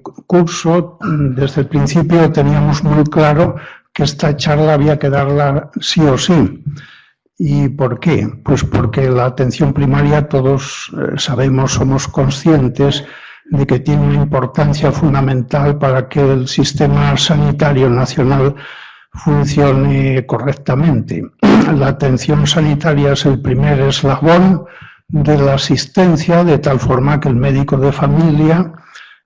curso, desde el principio teníamos muy claro que esta charla había que darla sí o sí. ¿Y por qué? Pues porque la atención primaria, todos sabemos, somos conscientes de que tiene una importancia fundamental para que el sistema sanitario nacional funcione correctamente. La atención sanitaria es el primer eslabón de la asistencia, de tal forma que el médico de familia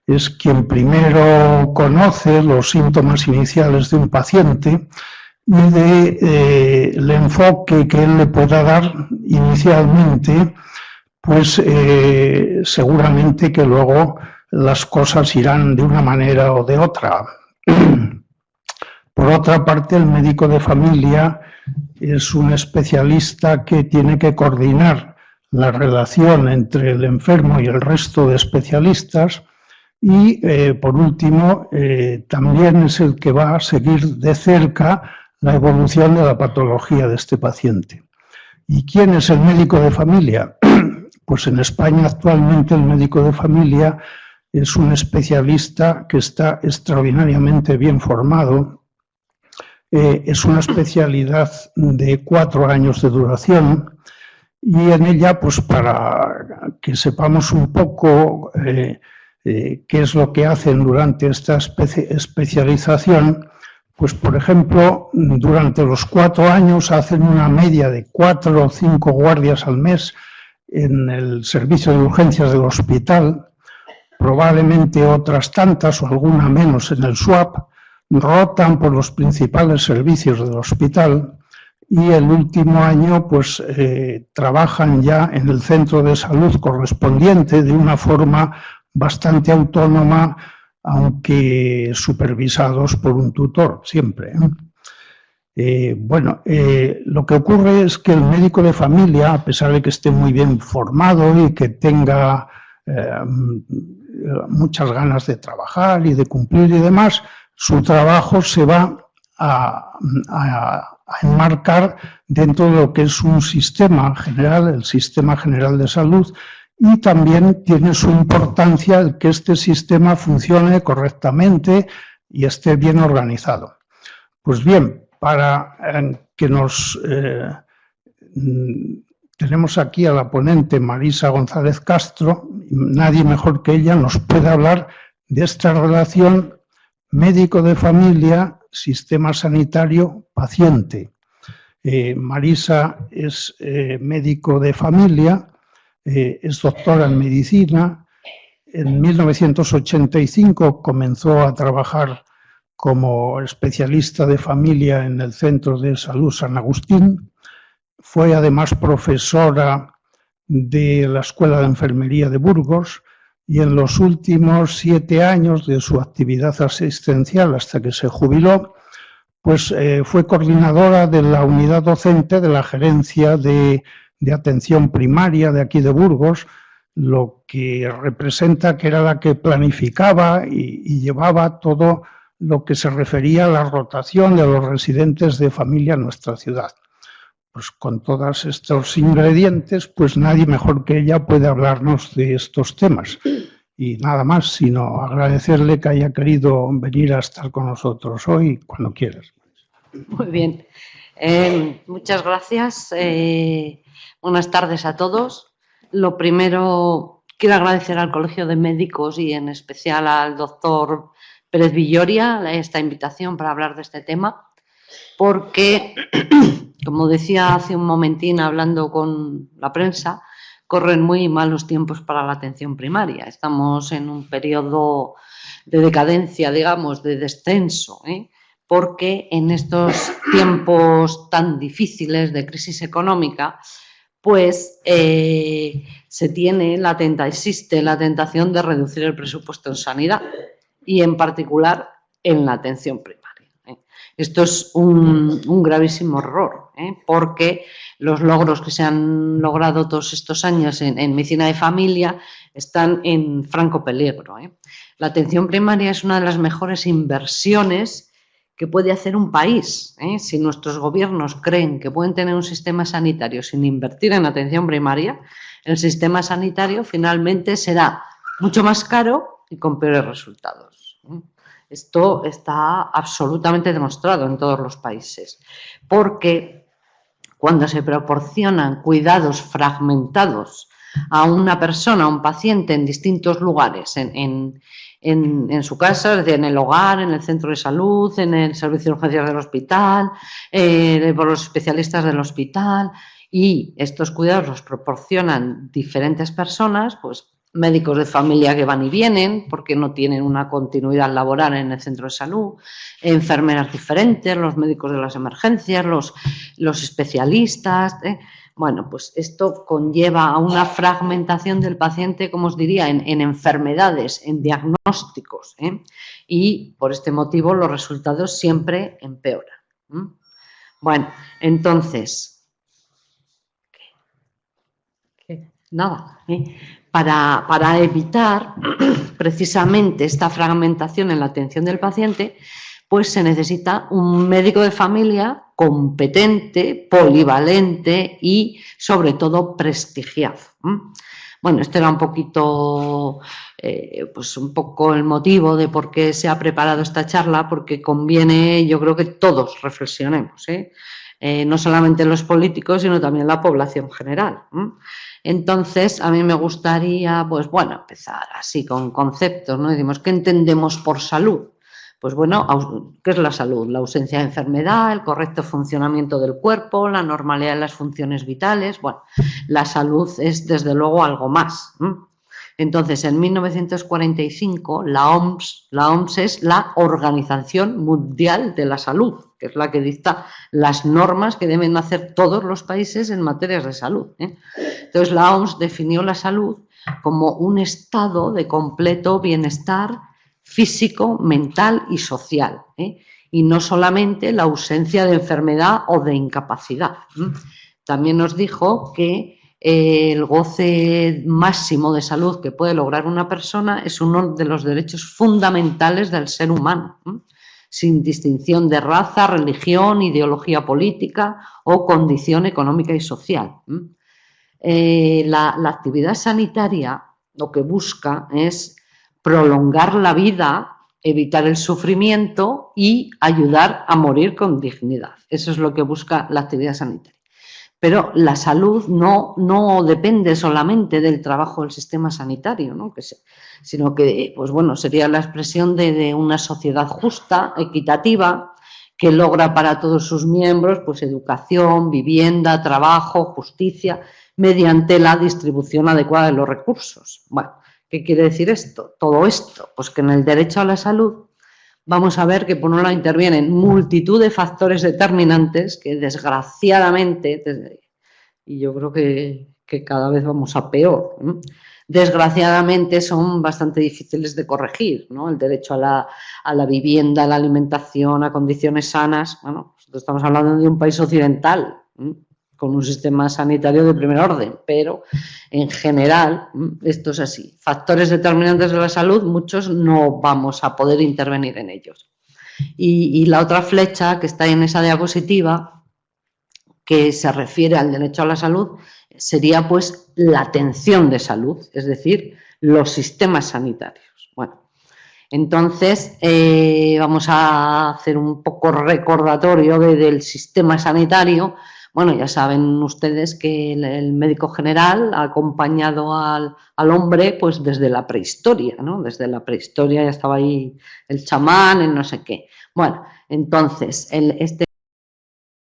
es quien primero conoce los síntomas iniciales de un paciente y el enfoque que él le pueda dar inicialmente, pues seguramente que luego las cosas irán de una manera o de otra. Por otra parte, el médico de familia es un especialista que tiene que coordinar la relación entre el enfermo y el resto de especialistas y, por último, también es el que va a seguir de cerca la evolución de la patología de este paciente. ¿Y quién es el médico de familia? Pues en España actualmente el médico de familia es un especialista que está extraordinariamente bien formado. Es una especialidad de 4 años de duración y en ella, pues para que sepamos un poco qué es lo que hacen durante esta especialización, pues por ejemplo, durante los 4 años hacen una media de 4 o 5 guardias al mes en el servicio de urgencias del hospital, probablemente otras tantas o alguna menos en el SWAP, rotan por los principales servicios del hospital y el último año pues trabajan ya en el centro de salud correspondiente de una forma bastante autónoma, aunque supervisados por un tutor siempre. Lo que ocurre es que el médico de familia, a pesar de que esté muy bien formado y que tenga muchas ganas de trabajar y de cumplir y demás, su trabajo se va a enmarcar dentro de lo que es un sistema general, el Sistema General de Salud, y también tiene su importancia el que este sistema funcione correctamente y esté bien organizado. Pues bien, para que tenemos aquí a la ponente Marisa González Castro, nadie mejor que ella nos puede hablar de esta relación médico de familia, sistema sanitario, paciente. Marisa es médico de familia, es doctora en medicina. En 1985 comenzó a trabajar como especialista de familia en el Centro de Salud San Agustín. Fue además profesora de la Escuela de Enfermería de Burgos y en los últimos 7 años de su actividad asistencial hasta que se jubiló, pues fue coordinadora de la unidad docente de la Gerencia de Atención Primaria de aquí de Burgos, lo que representa que era la que planificaba y llevaba todo lo que se refería a la rotación de los residentes de familia en nuestra ciudad. Pues con todos estos ingredientes, pues nadie mejor que ella puede hablarnos de estos temas. Y nada más, sino agradecerle que haya querido venir a estar con nosotros hoy, cuando quieras. Muy bien. Muchas gracias. Buenas tardes a todos. Lo primero, quiero agradecer al Colegio de Médicos y en especial al doctor Pérez Villoria esta invitación para hablar de este tema, porque, como decía hace un momentín hablando con la prensa, corren muy malos tiempos para la atención primaria. Estamos en un periodo de decadencia, digamos, de descenso, porque en estos tiempos tan difíciles de crisis económica, pues existe la tentación de reducir el presupuesto en sanidad y en particular en la atención primaria. Esto es un gravísimo error, porque los logros que se han logrado todos estos años en medicina de familia están en franco peligro. La atención primaria es una de las mejores inversiones que puede hacer un país. Si nuestros gobiernos creen que pueden tener un sistema sanitario sin invertir en atención primaria, el sistema sanitario finalmente será mucho más caro y con peores resultados. Esto está absolutamente demostrado en todos los países, porque cuando se proporcionan cuidados fragmentados a una persona, a un paciente en distintos lugares, en su casa, es decir, en el hogar, en el centro de salud, en el servicio de urgencias del hospital, por los especialistas del hospital, y estos cuidados los proporcionan diferentes personas, pues médicos de familia que van y vienen porque no tienen una continuidad laboral en el centro de salud, enfermeras diferentes, los médicos de las emergencias, los especialistas. Bueno, pues esto conlleva a una fragmentación del paciente, como os diría, en enfermedades, en diagnósticos, y por este motivo los resultados siempre empeoran. Bueno, entonces, nada, para evitar precisamente esta fragmentación en la atención del paciente, pues se necesita un médico de familia competente, polivalente y sobre todo prestigiado. Bueno, este era un poquito, pues un poco el motivo de por qué se ha preparado esta charla, porque conviene, yo creo que todos reflexionemos, no solamente los políticos, sino también la población general. Entonces, a mí me gustaría, pues bueno, empezar así con conceptos, ¿no? Decimos, ¿qué entendemos por salud? Pues bueno, ¿qué es la salud? La ausencia de enfermedad, el correcto funcionamiento del cuerpo, la normalidad de las funciones vitales. Bueno, la salud es desde luego algo más. Entonces, en 1945, la OMS es la Organización Mundial de la Salud, que es la que dicta las normas que deben hacer todos los países en materias de salud. Entonces, la OMS definió la salud como un estado de completo bienestar físico, mental y social, y no solamente la ausencia de enfermedad o de incapacidad. También nos dijo que el goce máximo de salud que puede lograr una persona es uno de los derechos fundamentales del ser humano, sin distinción de raza, religión, ideología política o condición económica y social. La actividad sanitaria lo que busca es prolongar la vida, evitar el sufrimiento y ayudar a morir con dignidad. Eso es lo que busca la actividad sanitaria. Pero la salud no depende solamente del trabajo del sistema sanitario, ¿no? Sino que, pues bueno, sería la expresión de una sociedad justa, equitativa, que logra para todos sus miembros pues educación, vivienda, trabajo, justicia, mediante la distribución adecuada de los recursos. Bueno, ¿qué quiere decir esto? Todo esto, pues que en el derecho a la salud vamos a ver que por un lado intervienen multitud de factores determinantes que desgraciadamente, y yo creo que cada vez vamos a peor, ¿no? Desgraciadamente son bastante difíciles de corregir, ¿no? El derecho a la vivienda, a la alimentación, a condiciones sanas. Bueno, nosotros estamos hablando de un país occidental, con un sistema sanitario de primer orden, pero en general esto es así. Factores determinantes de la salud, muchos no vamos a poder intervenir en ellos. Y la otra flecha que está en esa diapositiva, que se refiere al derecho a la salud, sería pues la atención de salud, es decir, los sistemas sanitarios. Bueno, entonces vamos a hacer un poco recordatorio del sistema sanitario. Bueno, ya saben ustedes que el médico general ha acompañado al hombre pues desde la prehistoria, ¿no? Desde la prehistoria ya estaba ahí el chamán, el no sé qué. Bueno, entonces este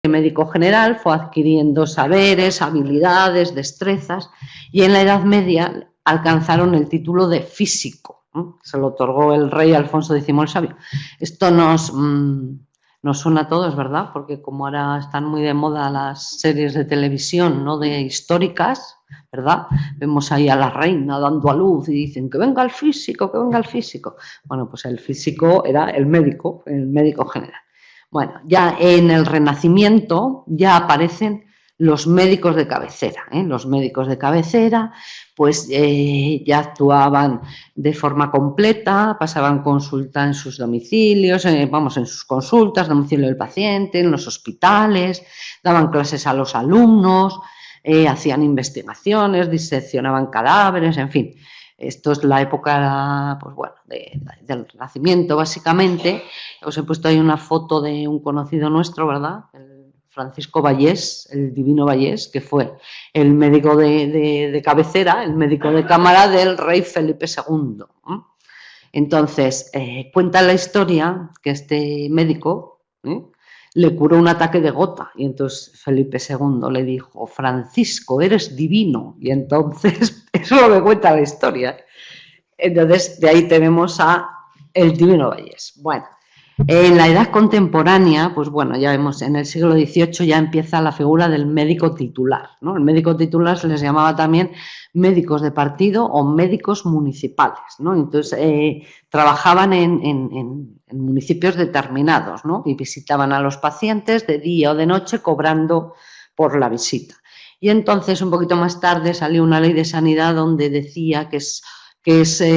médico general fue adquiriendo saberes, habilidades, destrezas, y en la Edad Media alcanzaron el título de físico, ¿no? Se lo otorgó el rey Alfonso X el Sabio. Esto nos suena a todos, ¿verdad? Porque como ahora están muy de moda las series de televisión, ¿no? De históricas, ¿verdad? Vemos ahí a la reina dando a luz y dicen que venga el físico, que venga el físico. Bueno, pues el físico era el médico general. Bueno, ya en el Renacimiento ya aparecen los médicos de cabecera. Los médicos de cabecera pues ya actuaban de forma completa, pasaban consulta en sus domicilios, en sus consultas, domicilio del paciente, en los hospitales, daban clases a los alumnos, hacían investigaciones, diseccionaban cadáveres, en fin. Esto es la época, pues bueno, del Renacimiento, básicamente. Os he puesto ahí una foto de un conocido nuestro, ¿verdad? El Francisco Vallés, el Divino Vallés, que fue el médico de cabecera, el médico de cámara del rey Felipe II. Entonces, cuenta la historia que este médico le curó un ataque de gota y entonces Felipe II le dijo: Francisco, eres divino. Y entonces, eso es lo que cuenta la historia. Entonces, de ahí tenemos a el Divino Vallés. Bueno, en la edad contemporánea, pues bueno, ya vemos, en el siglo XVIII ya empieza la figura del médico titular, ¿no? El médico titular se les llamaba también médicos de partido o médicos municipales, ¿no? Entonces, trabajaban en municipios determinados, ¿no? Y visitaban a los pacientes de día o de noche cobrando por la visita. Y entonces, un poquito más tarde, salió una ley de sanidad donde decía que es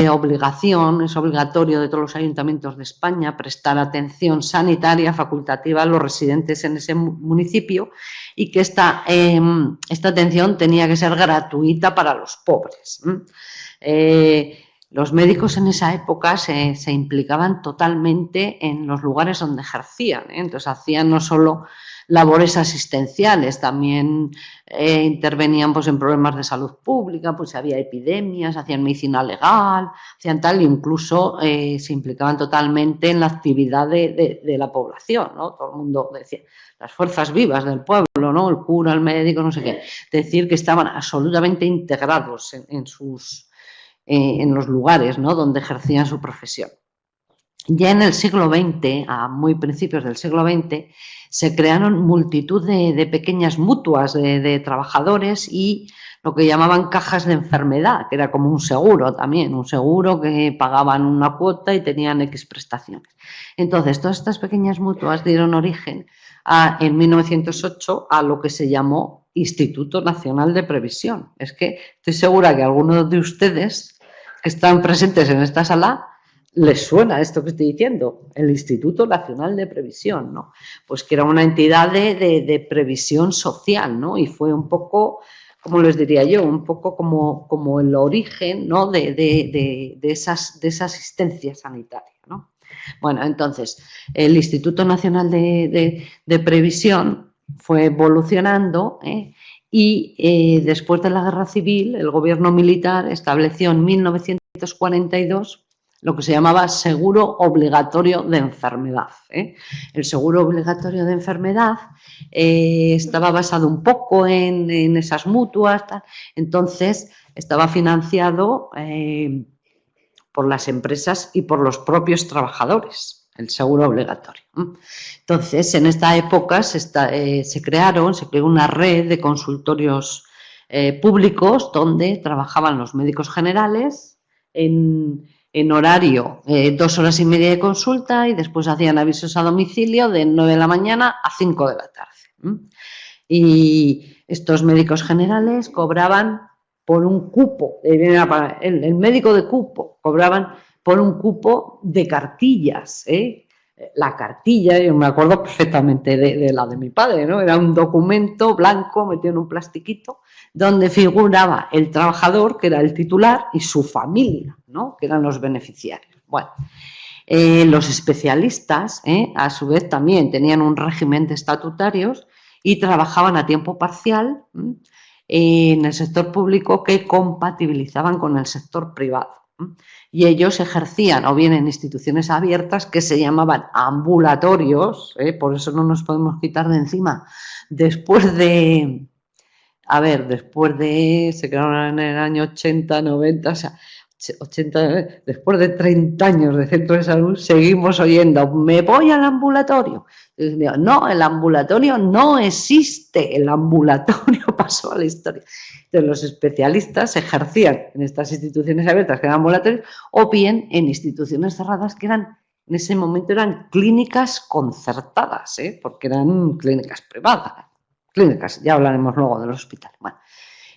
obligatorio de todos los ayuntamientos de España prestar atención sanitaria facultativa a los residentes en ese municipio y que esta atención tenía que ser gratuita para los pobres. Los médicos en esa época se implicaban totalmente en los lugares donde ejercían, entonces hacían no solo labores asistenciales, también intervenían pues, en problemas de salud pública, pues si había epidemias, hacían medicina legal, hacían tal, e incluso se implicaban totalmente en la actividad de la población, ¿no? Todo el mundo decía, las fuerzas vivas del pueblo, ¿no? El cura, el médico, no sé qué, decir que estaban absolutamente integrados en los lugares, ¿no? Donde ejercían su profesión. Ya en el siglo XX, a muy principios del siglo XX, se crearon multitud de pequeñas mutuas de trabajadores y lo que llamaban cajas de enfermedad, que era como un seguro también, un seguro que pagaban una cuota y tenían X prestaciones. Entonces, todas estas pequeñas mutuas dieron origen en 1908 a lo que se llamó Instituto Nacional de Previsión. Es que estoy segura que algunos de ustedes que están presentes en esta sala les suena esto que estoy diciendo, el Instituto Nacional de Previsión, ¿no? Pues que era una entidad de previsión social, ¿no? Y fue un poco, como les diría yo, un poco como el origen, ¿no? de esa asistencia sanitaria, ¿no? Bueno, entonces, el Instituto Nacional de Previsión fue evolucionando, y después de la Guerra Civil, el gobierno militar estableció en 1942 lo que se llamaba seguro obligatorio de enfermedad. El seguro obligatorio de enfermedad estaba basado un poco en esas mutuas, tal. Entonces estaba financiado por las empresas y por los propios trabajadores, el seguro obligatorio. Entonces, en esta época se creó una red de consultorios públicos donde trabajaban los médicos generales en horario 2 horas y media de consulta y después hacían avisos a domicilio de 9 de la mañana a 5 de la tarde. Y estos médicos generales cobraban por un cupo, el médico de cupo, cobraban por un cupo de cartillas. La cartilla, yo me acuerdo perfectamente de la de mi padre, ¿no? Era un documento blanco metido en un plastiquito donde figuraba el trabajador, que era el titular, y su familia, ¿no? Que eran los beneficiarios. Bueno, los especialistas, a su vez, también tenían un régimen de estatutarios y trabajaban a tiempo parcial en el sector público que compatibilizaban con el sector privado. Y ellos ejercían o bien en instituciones abiertas que se llamaban ambulatorios, por eso no nos podemos quitar de encima. Después de, se crearon en el año 80, 90, o sea, 80, después de 30 años de centro de salud, seguimos oyendo, me voy al ambulatorio. No, el ambulatorio no existe, el ambulatorio pasó a la historia. Entonces, los especialistas ejercían en estas instituciones abiertas, que eran ambulatorios, o bien en instituciones cerradas, que en ese momento eran clínicas concertadas, porque eran clínicas privadas. Clínicas, ya hablaremos luego de los hospitales. Bueno,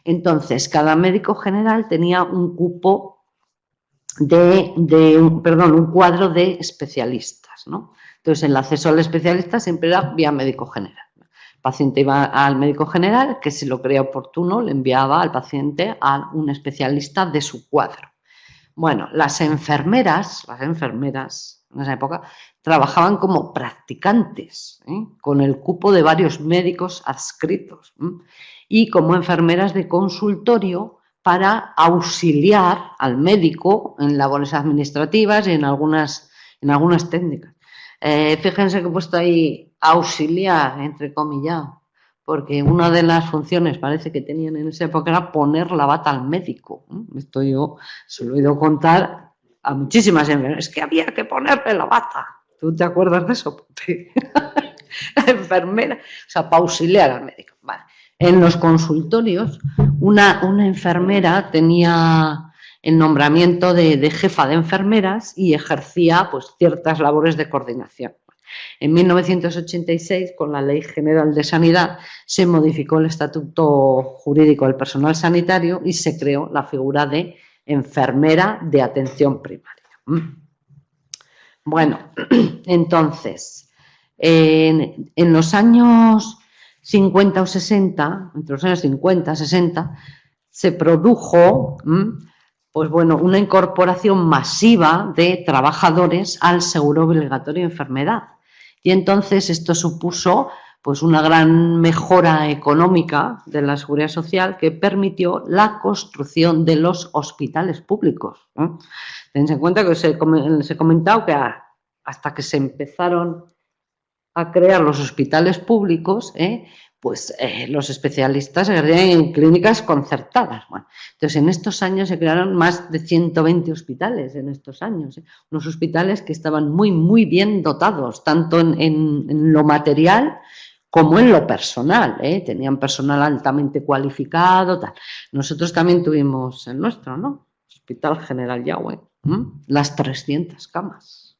entonces, cada médico general tenía un cupo un cuadro de especialistas, ¿no? Entonces, el acceso al especialista siempre era vía médico general. El paciente iba al médico general, que si lo creía oportuno le enviaba al paciente a un especialista de su cuadro. Bueno, las enfermeras en esa época trabajaban como practicantes, con el cupo de varios médicos adscritos, y como enfermeras de consultorio para auxiliar al médico en labores administrativas y en algunas técnicas. Fíjense que he puesto ahí auxiliar, entre comillas, porque una de las funciones parece que tenían en esa época era poner la bata al médico. Esto yo se lo he oído contar a muchísimas enfermeras, que había que ponerle la bata. ¿Tú te acuerdas de eso? La enfermera, o sea, para auxiliar al médico. Vale. En los consultorios, una enfermera tenía el nombramiento de jefa de enfermeras y ejercía pues ciertas labores de coordinación. En 1986, con la Ley General de Sanidad, se modificó el Estatuto Jurídico del Personal Sanitario y se creó la figura de enfermera de atención primaria. Bueno, entonces, en los años 50 o 60, entre los años 50 y 60, se produjo pues bueno, una incorporación masiva de trabajadores al seguro obligatorio de enfermedad. Y entonces esto supuso pues una gran mejora económica de la seguridad social que permitió la construcción de los hospitales públicos. Tened en cuenta que os he comentado que hasta que se empezaron a crear los hospitales públicos, pues los especialistas se crearon en clínicas concertadas. Bueno, entonces, en estos años se crearon más de 120 hospitales, en estos años, unos hospitales que estaban muy, muy bien dotados, tanto en lo material como en lo personal, tenían personal altamente cualificado, tal. Nosotros también tuvimos el nuestro, ¿no? Hospital General Yagüe, las 300 camas.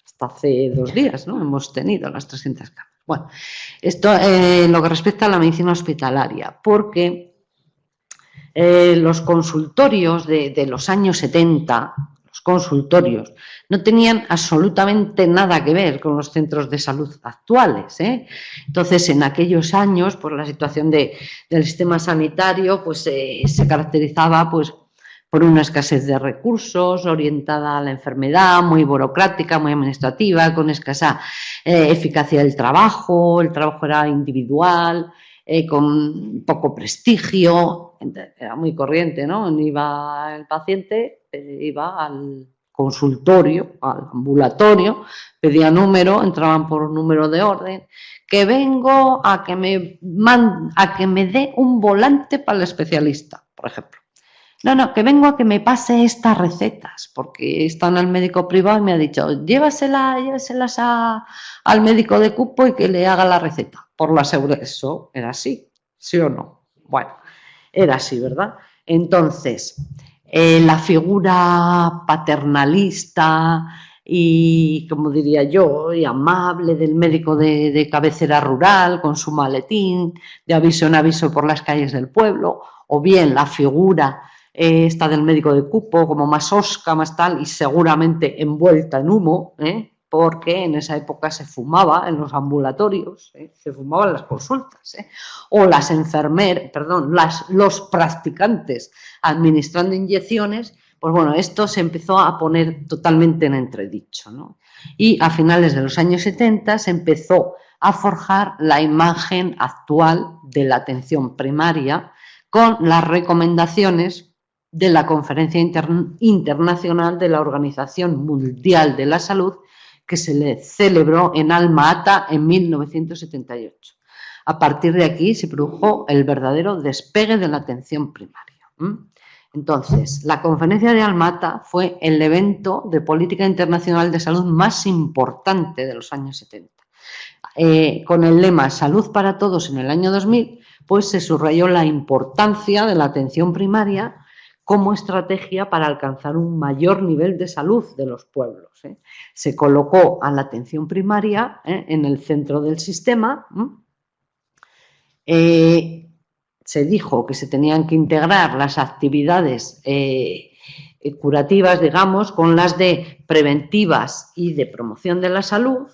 Hasta hace 2 días, ¿no? Hemos tenido las 300 camas. Bueno, esto en lo que respecta a la medicina hospitalaria, porque los consultorios de los años 70, los consultorios, no tenían absolutamente nada que ver con los centros de salud actuales. Entonces, en aquellos años, por la situación del sistema sanitario, pues se caracterizaba pues por una escasez de recursos, orientada a la enfermedad, muy burocrática, muy administrativa, con escasa eficacia del trabajo, el trabajo era individual, con poco prestigio, era muy corriente, ¿no? Iba el paciente, iba al consultorio, al ambulatorio, pedía número, entraban por número de orden, que vengo a que me dé un volante para el especialista, por ejemplo. No, que vengo a que me pase estas recetas, porque está en el médico privado y me ha dicho, llévaselas al médico de cupo y que le haga la receta. Por la seguridad, eso era así, ¿sí o no? Bueno, era así, ¿verdad? Entonces, la figura paternalista y, como diría yo, y amable del médico de cabecera rural con su maletín de aviso en aviso por las calles del pueblo, o bien la figura esta del médico de cupo, como más osca, más tal, y seguramente envuelta en humo, porque en esa época se fumaba en los ambulatorios, se fumaba en las consultas, o las enfermeras, perdón, los practicantes administrando inyecciones, pues bueno, esto se empezó a poner totalmente en entredicho, ¿no? Y a finales de los años 70 se empezó a forjar la imagen actual de la atención primaria con las recomendaciones de la Conferencia Internacional de la Organización Mundial de la Salud, que se le celebró en Alma-Ata en 1978. A partir de aquí se produjo el verdadero despegue de la atención primaria. Entonces, la Conferencia de Alma-Ata fue el evento de política internacional de salud más importante de los años 70. Con el lema Salud para Todos en el año 2000, pues se subrayó la importancia de la atención primaria como estrategia para alcanzar un mayor nivel de salud de los pueblos. Se colocó a la atención primaria en el centro del sistema. Se dijo que se tenían que integrar las actividades curativas, digamos, con las de preventivas y de promoción de la salud,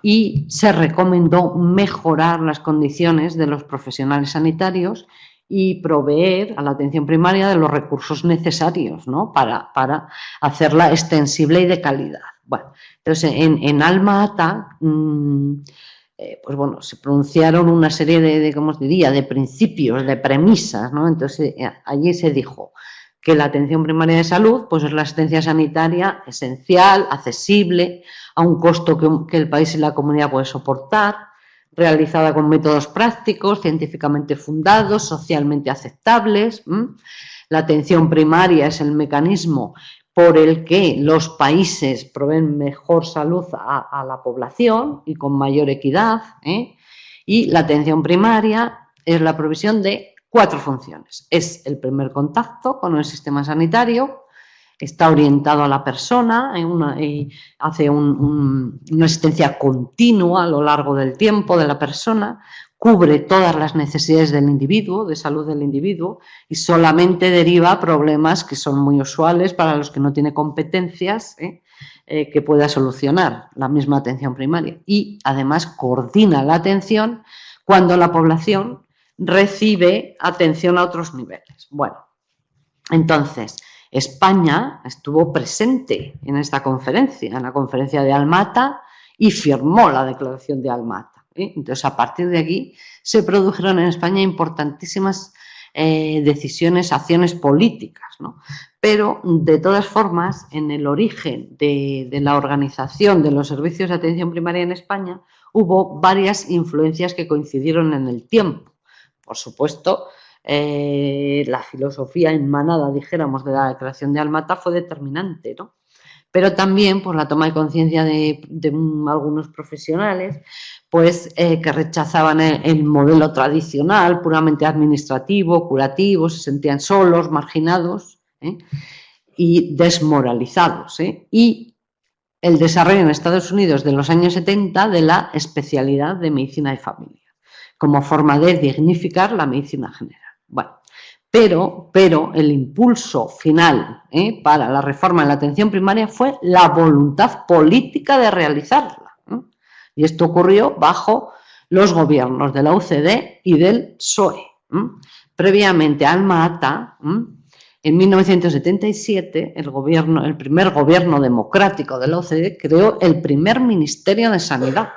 y se recomendó mejorar las condiciones de los profesionales sanitarios y proveer a la atención primaria de los recursos necesarios, ¿no? para hacerla extensible y de calidad. Bueno, entonces en Alma Ata, pues bueno, se pronunciaron una serie de ¿cómo os diría?, de principios, de premisas, ¿no? Entonces allí se dijo que la atención primaria de salud pues es la asistencia sanitaria esencial, accesible, a un costo que el país y la comunidad pueden soportar, realizada con métodos prácticos, científicamente fundados, socialmente aceptables. La atención primaria es el mecanismo por el que los países proveen mejor salud a la población y con mayor equidad. Y la atención primaria es la provisión de 4 funciones. Es el primer contacto con el sistema sanitario, está orientado a la persona, hace una asistencia continua a lo largo del tiempo de la persona, cubre todas las necesidades del individuo, de salud del individuo, y solamente deriva problemas que son muy usuales para los que no tiene competencias que pueda solucionar la misma atención primaria. Y además coordina la atención cuando la población recibe atención a otros niveles. Bueno, entonces España estuvo presente en esta conferencia, en la conferencia de Alma Ata, y firmó la declaración de Alma Ata. Entonces, a partir de aquí se produjeron en España importantísimas decisiones, acciones políticas, ¿no? Pero, de todas formas, en el origen de la organización de los servicios de atención primaria en España hubo varias influencias que coincidieron en el tiempo. Por supuesto, la filosofía enmanada, dijéramos, de la declaración de Alma Ata fue determinante, ¿no? Pero también por la toma de conciencia de algunos profesionales, pues que rechazaban el modelo tradicional, puramente administrativo, curativo, se sentían solos, marginados y desmoralizados. Y el desarrollo en Estados Unidos de los años 70 de la especialidad de medicina de familia, como forma de dignificar la medicina general. Bueno, pero el impulso final para la reforma en la atención primaria fue la voluntad política de realizarla. Y esto ocurrió bajo los gobiernos de la UCD y del PSOE. Previamente a Alma Ata, en 1977, el primer gobierno democrático de la OCDE creó el primer Ministerio de Sanidad.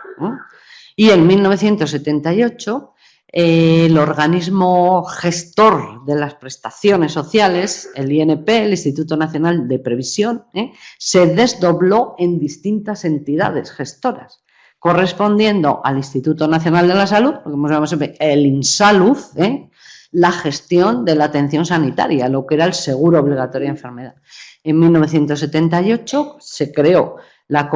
Y en 1978, el organismo gestor de las prestaciones sociales, el INP, el Instituto Nacional de Previsión, se desdobló en distintas entidades gestoras, correspondiendo al Instituto Nacional de la Salud, lo que hemos llamado siempre el INSALUD, la gestión de la atención sanitaria, lo que era el seguro obligatorio de enfermedad. En 1978 se creó la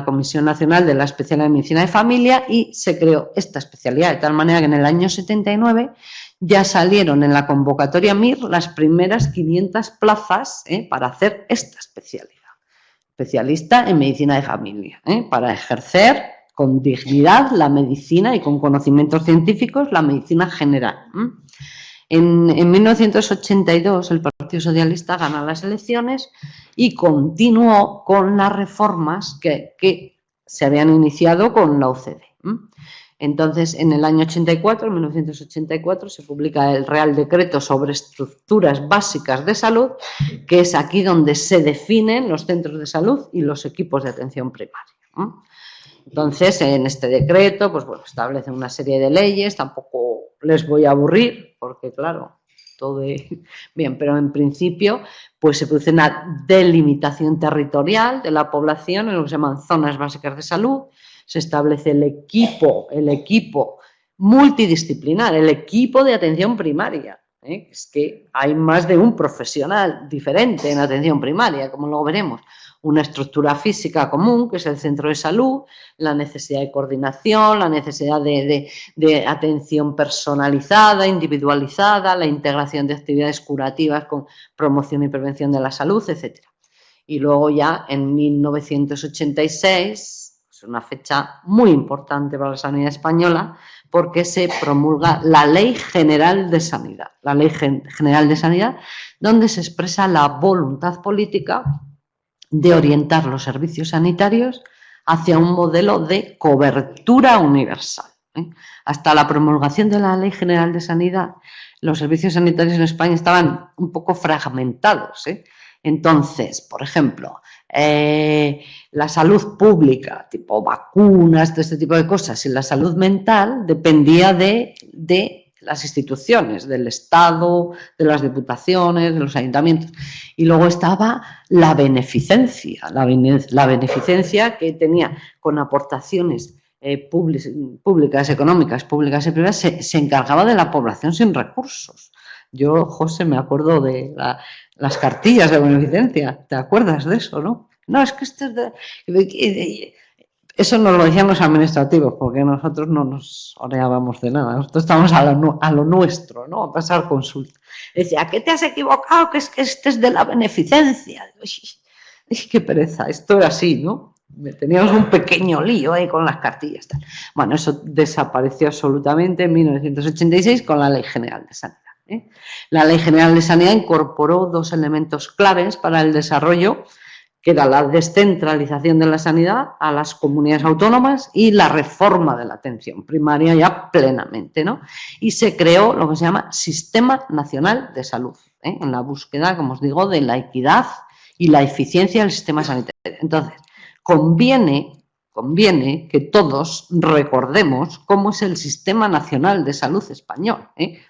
Comisión Nacional de la Especialidad de Medicina de Familia y se creó esta especialidad, de tal manera que en el año 79 ya salieron en la convocatoria MIR las primeras 500 plazas para hacer esta especialidad. Especialista en medicina de familia, para ejercer con dignidad la medicina y con conocimientos científicos la medicina general. En 1982 el Partido Socialista gana las elecciones y continuó con las reformas que se habían iniciado con la OCDE. Entonces, en el año 84, en 1984, se publica el Real Decreto sobre estructuras básicas de salud, que es aquí donde se definen los centros de salud y los equipos de atención primaria. Entonces, en este decreto, pues bueno, establece una serie de leyes, tampoco les voy a aburrir, porque claro, todo es bien, pero en principio, pues se produce una delimitación territorial de la población en lo que se llaman zonas básicas de salud, se establece el equipo multidisciplinar, el equipo de atención primaria. Es que hay más de un profesional diferente en atención primaria, como luego veremos. Una estructura física común, que es el centro de salud, la necesidad de coordinación, la necesidad de atención personalizada, individualizada, la integración de actividades curativas con promoción y prevención de la salud, etc. Y luego ya en 1986, es una fecha muy importante para la sanidad española, porque se promulga la Ley General de Sanidad. La Ley General de Sanidad, donde se expresa la voluntad política de orientar los servicios sanitarios hacia un modelo de cobertura universal. Hasta la promulgación de la Ley General de Sanidad, los servicios sanitarios en España estaban un poco fragmentados, ¿eh? Entonces, por ejemplo, la salud pública, tipo vacunas, todo este tipo de cosas, y la salud mental dependía de las instituciones, del Estado, de las diputaciones, de los ayuntamientos. Y luego estaba la beneficencia, la beneficencia que tenía con aportaciones públicas, económicas, públicas y privadas, se encargaba de la población sin recursos. Yo, José, me acuerdo de las cartillas de beneficencia. ¿Te acuerdas de eso, no? No, es que esto es de... Eso nos lo decían los administrativos, porque nosotros no nos oreábamos de nada. Nosotros estábamos a lo nuestro, ¿no? A pasar consulta. Decía, ¿qué te has equivocado? Que es que este es de la beneficencia. Qué pereza, esto era así, ¿no? Teníamos un pequeño lío ahí con las cartillas. Tal. Bueno, eso desapareció absolutamente en 1986 con la Ley General de Sanidad. La Ley General de Sanidad incorporó dos elementos claves para el desarrollo, que era la descentralización de la sanidad a las comunidades autónomas y la reforma de la atención primaria ya plenamente, ¿no? Y se creó lo que se llama Sistema Nacional de Salud, en la búsqueda, como os digo, de la equidad y la eficiencia del sistema sanitario. Entonces, conviene que todos recordemos cómo es el Sistema Nacional de Salud español,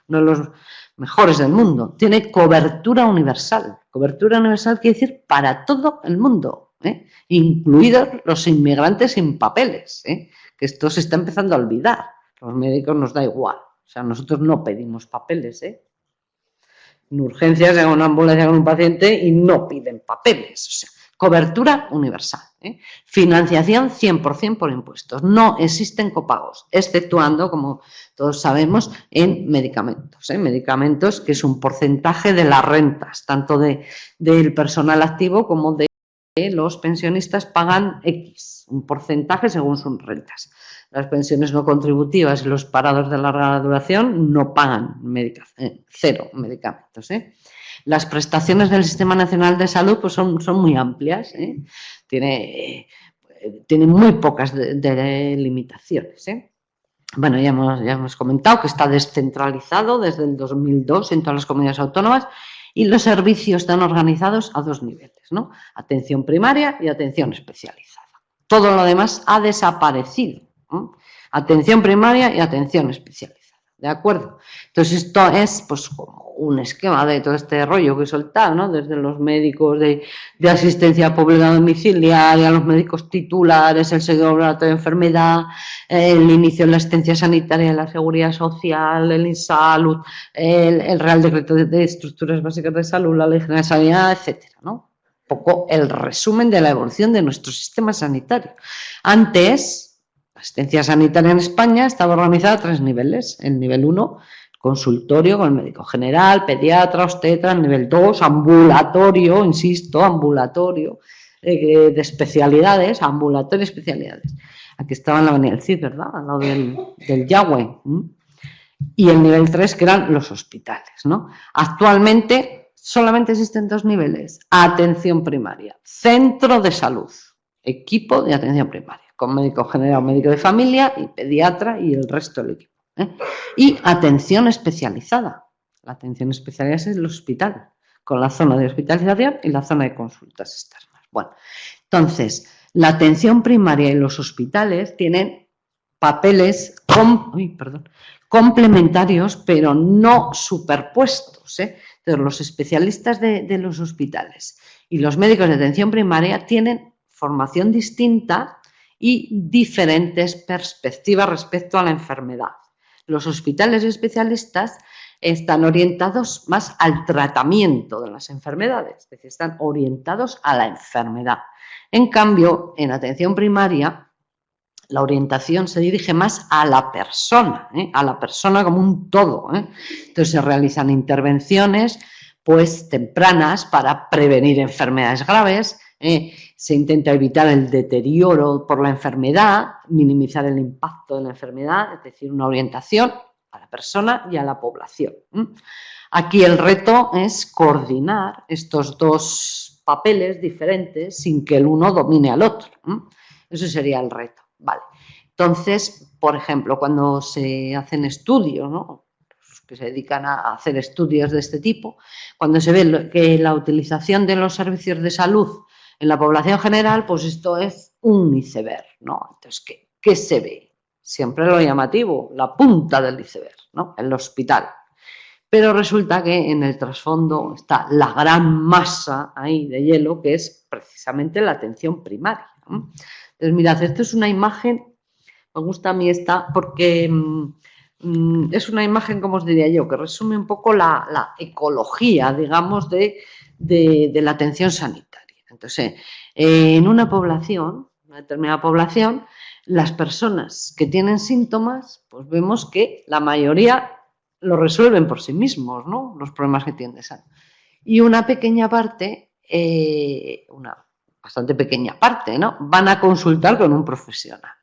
uno de los mejores del mundo. Tiene cobertura universal. Cobertura universal quiere decir para todo el mundo, incluidos los inmigrantes sin papeles, que esto se está empezando a olvidar. Los médicos nos da igual. O sea, nosotros no pedimos papeles, En urgencias, en una ambulancia con un paciente y no piden papeles. O sea, cobertura universal. Financiación 100% por impuestos. No existen copagos, exceptuando, como todos sabemos, en medicamentos. Medicamentos que es un porcentaje de las rentas, tanto del personal activo como de los pensionistas pagan X, un porcentaje según sus rentas. Las pensiones no contributivas y los parados de larga duración no pagan cero medicamentos. Las prestaciones del Sistema Nacional de Salud pues son muy amplias, tiene muy pocas limitaciones. Bueno, ya hemos comentado que está descentralizado desde el 2002 en todas las comunidades autónomas y los servicios están organizados a dos niveles, ¿no? Atención primaria y atención especializada. Todo lo demás ha desaparecido, ¿no? Atención primaria y atención especializada, ¿de acuerdo? Entonces esto es pues como un esquema de todo este rollo que he soltado, ¿no? Desde los médicos de asistencia pública domiciliaria, los médicos titulares, el seguimiento obligatorio de enfermedad, el inicio de la asistencia sanitaria de la seguridad social, el InSalud, el Real Decreto de Estructuras Básicas de Salud, la Ley General de Sanidad, etcétera, ¿no? Un poco el resumen de la evolución de nuestro sistema sanitario. Antes, la asistencia sanitaria en España estaba organizada a 3 niveles. El nivel 1, consultorio con el médico general, pediatra, obstetra. El nivel 2, ambulatorio, insisto, ambulatorio de especialidades, ambulatorio de especialidades. Aquí estaba en la Avenida del Cid, ¿verdad? Al lado del Yagüe. Y el nivel 3, que eran los hospitales, ¿no? Actualmente solamente existen 2 niveles. Atención primaria, centro de salud, equipo de atención primaria, con médico general, médico de familia y pediatra y el resto del equipo. Y atención especializada. La atención especializada es el hospital, con la zona de hospitalización y la zona de consultas externas. Bueno, entonces, la atención primaria y los hospitales tienen papeles complementarios, pero no superpuestos. Entonces, los especialistas de los hospitales y los médicos de atención primaria tienen formación distinta y diferentes perspectivas respecto a la enfermedad. Los hospitales especialistas están orientados más al tratamiento de las enfermedades, es decir, están orientados a la enfermedad. En cambio, en atención primaria, la orientación se dirige más a la persona como un todo. Entonces se realizan intervenciones pues tempranas para prevenir enfermedades graves, se intenta evitar el deterioro por la enfermedad, minimizar el impacto de la enfermedad, es decir, una orientación a la persona y a la población. Aquí el reto es coordinar estos dos papeles diferentes sin que el uno domine al otro. Ese sería el reto. Vale. Entonces, por ejemplo, cuando se hacen estudios, ¿no? que se dedican a hacer estudios de este tipo, cuando se ve que la utilización de los servicios de salud en la población general, pues esto es un iceberg, ¿no? Entonces, ¿qué se ve? Siempre lo llamativo, la punta del iceberg, ¿no? El hospital. Pero resulta que en el trasfondo está la gran masa ahí de hielo, que es precisamente la atención primaria, ¿no? Entonces, mirad, esto es una imagen, me gusta a mí esta, porque es una imagen, como os diría yo, que resume un poco la ecología, digamos, de la atención sanitaria. Entonces, en una población, una determinada población, las personas que tienen síntomas, pues vemos que la mayoría lo resuelven por sí mismos, ¿no? Los problemas que tienen de salud. Y una pequeña parte, una bastante pequeña parte, ¿no? Van a consultar con un profesional.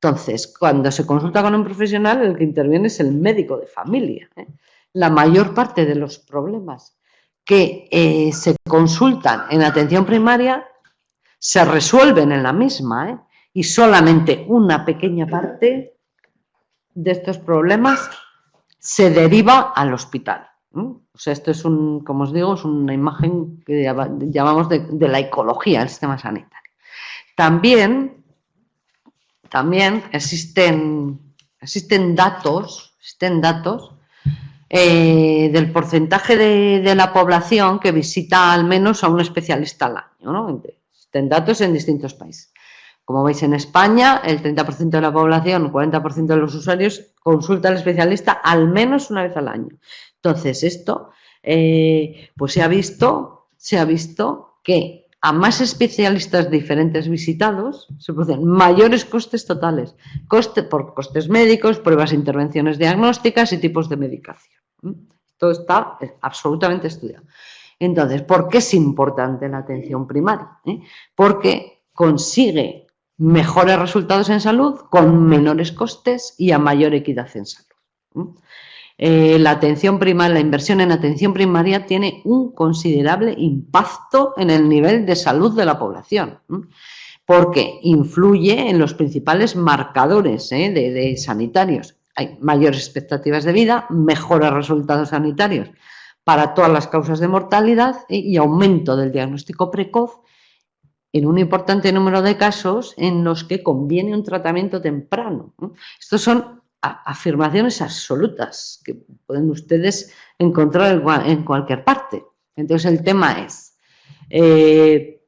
Entonces, cuando se consulta con un profesional, el que interviene es el médico de familia. La mayor parte de los problemas que se consultan en atención primaria se resuelven en la misma, y solamente una pequeña parte de estos problemas se deriva al hospital. O sea, esto es como os digo, es una imagen que llamamos de la ecología del sistema sanitario. También existen datos del porcentaje de la población que visita al menos a un especialista al año, ¿no? Existen datos en distintos países. Como veis, en España, el 30% de la población, el 40% de los usuarios consulta al especialista al menos una vez al año. Entonces, esto pues se ha visto que a más especialistas diferentes visitados se producen mayores costes totales, por costes médicos, pruebas e intervenciones diagnósticas y tipos de medicación. Esto está absolutamente estudiado. Entonces, ¿por qué es importante la atención primaria? Porque consigue mejores resultados en salud con menores costes y a mayor equidad en salud. La atención primaria, la inversión en atención primaria tiene un considerable impacto en el nivel de salud de la población, porque influye en los principales marcadores de sanitarios. Hay mayores expectativas de vida, mejores resultados sanitarios para todas las causas de mortalidad y aumento del diagnóstico precoz en un importante número de casos en los que conviene un tratamiento temprano. Estos son afirmaciones absolutas que pueden ustedes encontrar en cualquier parte. Entonces, el tema es,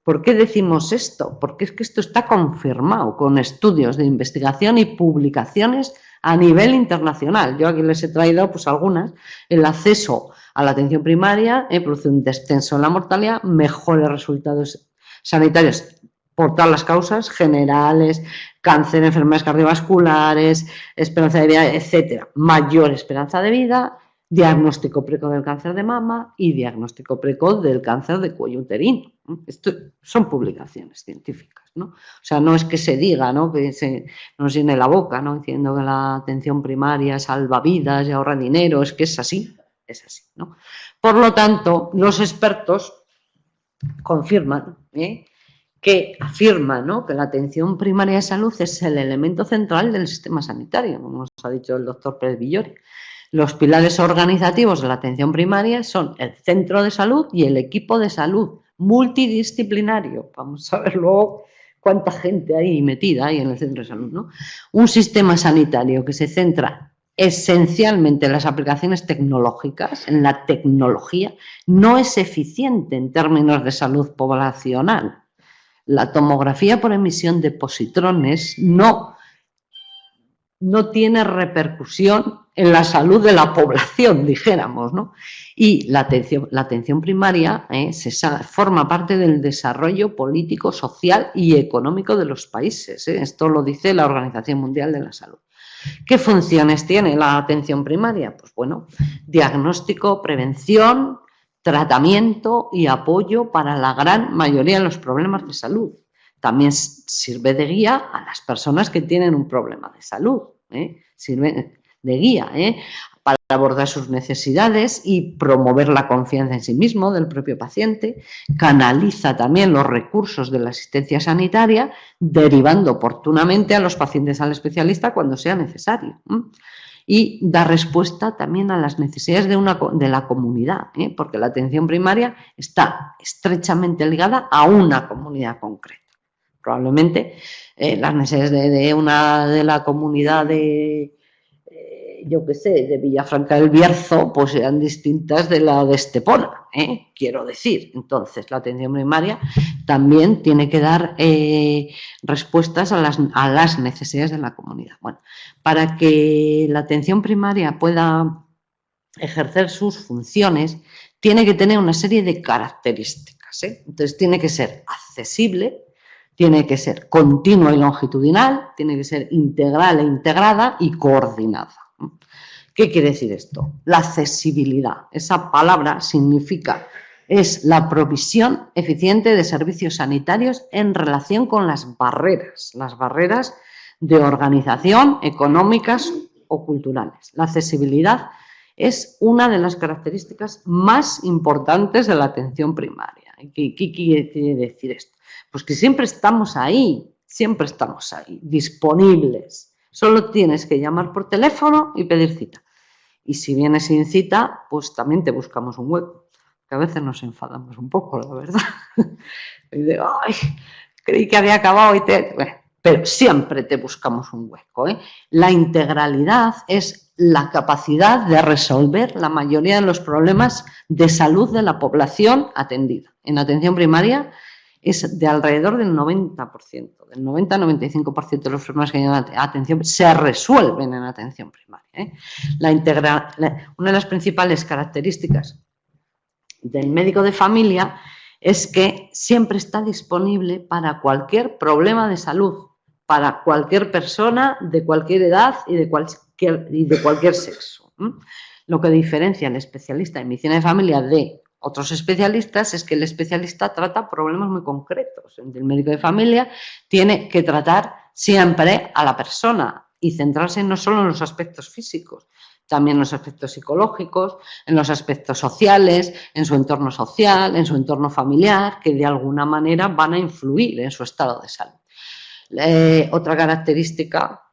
¿por qué decimos esto? Porque es que esto está confirmado con estudios de investigación y publicaciones a nivel internacional. Yo aquí les he traído pues algunas. El acceso a la atención primaria produce un descenso en la mortalidad, mejores resultados sanitarios por todas las causas generales, cáncer, enfermedades cardiovasculares, esperanza de vida, etcétera. Mayor esperanza de vida, diagnóstico precoz del cáncer de mama y diagnóstico precoz del cáncer de cuello uterino. Esto son publicaciones científicas, ¿no? O sea, no es que se diga, ¿no? Que se nos llene la boca, ¿no? Diciendo que la atención primaria salva vidas y ahorra dinero, es que es así, ¿no? Por lo tanto, los expertos confirman, que afirma, ¿no?, que la atención primaria de salud es el elemento central del sistema sanitario, como nos ha dicho el doctor Pérez Villori. Los pilares organizativos de la atención primaria son el centro de salud y el equipo de salud multidisciplinario. Vamos a ver luego cuánta gente hay metida ahí en el centro de salud, ¿no? Un sistema sanitario que se centra esencialmente en las aplicaciones tecnológicas, en la tecnología, no es eficiente en términos de salud poblacional. La tomografía por emisión de positrones no tiene repercusión en la salud de la población, dijéramos, ¿no? Y la atención primaria forma parte del desarrollo político, social y económico de los países. Esto lo dice la Organización Mundial de la Salud. ¿Qué funciones tiene la atención primaria? Pues bueno, diagnóstico, prevención, tratamiento y apoyo para la gran mayoría de los problemas de salud. También sirve de guía a las personas que tienen un problema de salud. Sirve de guía para abordar sus necesidades y promover la confianza en sí mismo del propio paciente. Canaliza también los recursos de la asistencia sanitaria, derivando oportunamente a los pacientes al especialista cuando sea necesario. y da respuesta también a las necesidades de la comunidad, porque la atención primaria está estrechamente ligada a una comunidad concreta. Probablemente las necesidades de la comunidad de, yo qué sé, de Villafranca del Bierzo, pues sean distintas de la de Estepona, quiero decir. Entonces, la atención primaria también tiene que dar respuestas a las necesidades de la comunidad. Bueno, para que la atención primaria pueda ejercer sus funciones, tiene que tener una serie de características. Entonces, tiene que ser accesible, tiene que ser continua y longitudinal, tiene que ser integral e integrada y coordinada. ¿Qué quiere decir esto? La accesibilidad. Esa palabra significa, es la provisión eficiente de servicios sanitarios en relación con las barreras de organización, económicas o culturales. La accesibilidad es una de las características más importantes de la atención primaria. ¿Qué quiere decir esto? Pues que siempre estamos ahí, disponibles. Solo tienes que llamar por teléfono y pedir cita. Y si vienes sin cita, pues también te buscamos un hueco, que a veces nos enfadamos un poco, la verdad. Y digo, ay, creí que había acabado y bueno, pero siempre te buscamos un hueco. La integralidad es la capacidad de resolver la mayoría de los problemas de salud de la población atendida. En atención primaria es de alrededor del 90%, del 90-95% de los problemas que llevan a atención se resuelven en atención primaria. Una de las principales características del médico de familia es que siempre está disponible para cualquier problema de salud, para cualquier persona de cualquier edad y de cualquier sexo. Lo que diferencia al especialista en medicina de familia de otros especialistas es que el especialista trata problemas muy concretos. El médico de familia tiene que tratar siempre a la persona y centrarse no solo en los aspectos físicos, también en los aspectos psicológicos, en los aspectos sociales, en su entorno social, en su entorno familiar, que de alguna manera van a influir en su estado de salud. Otra característica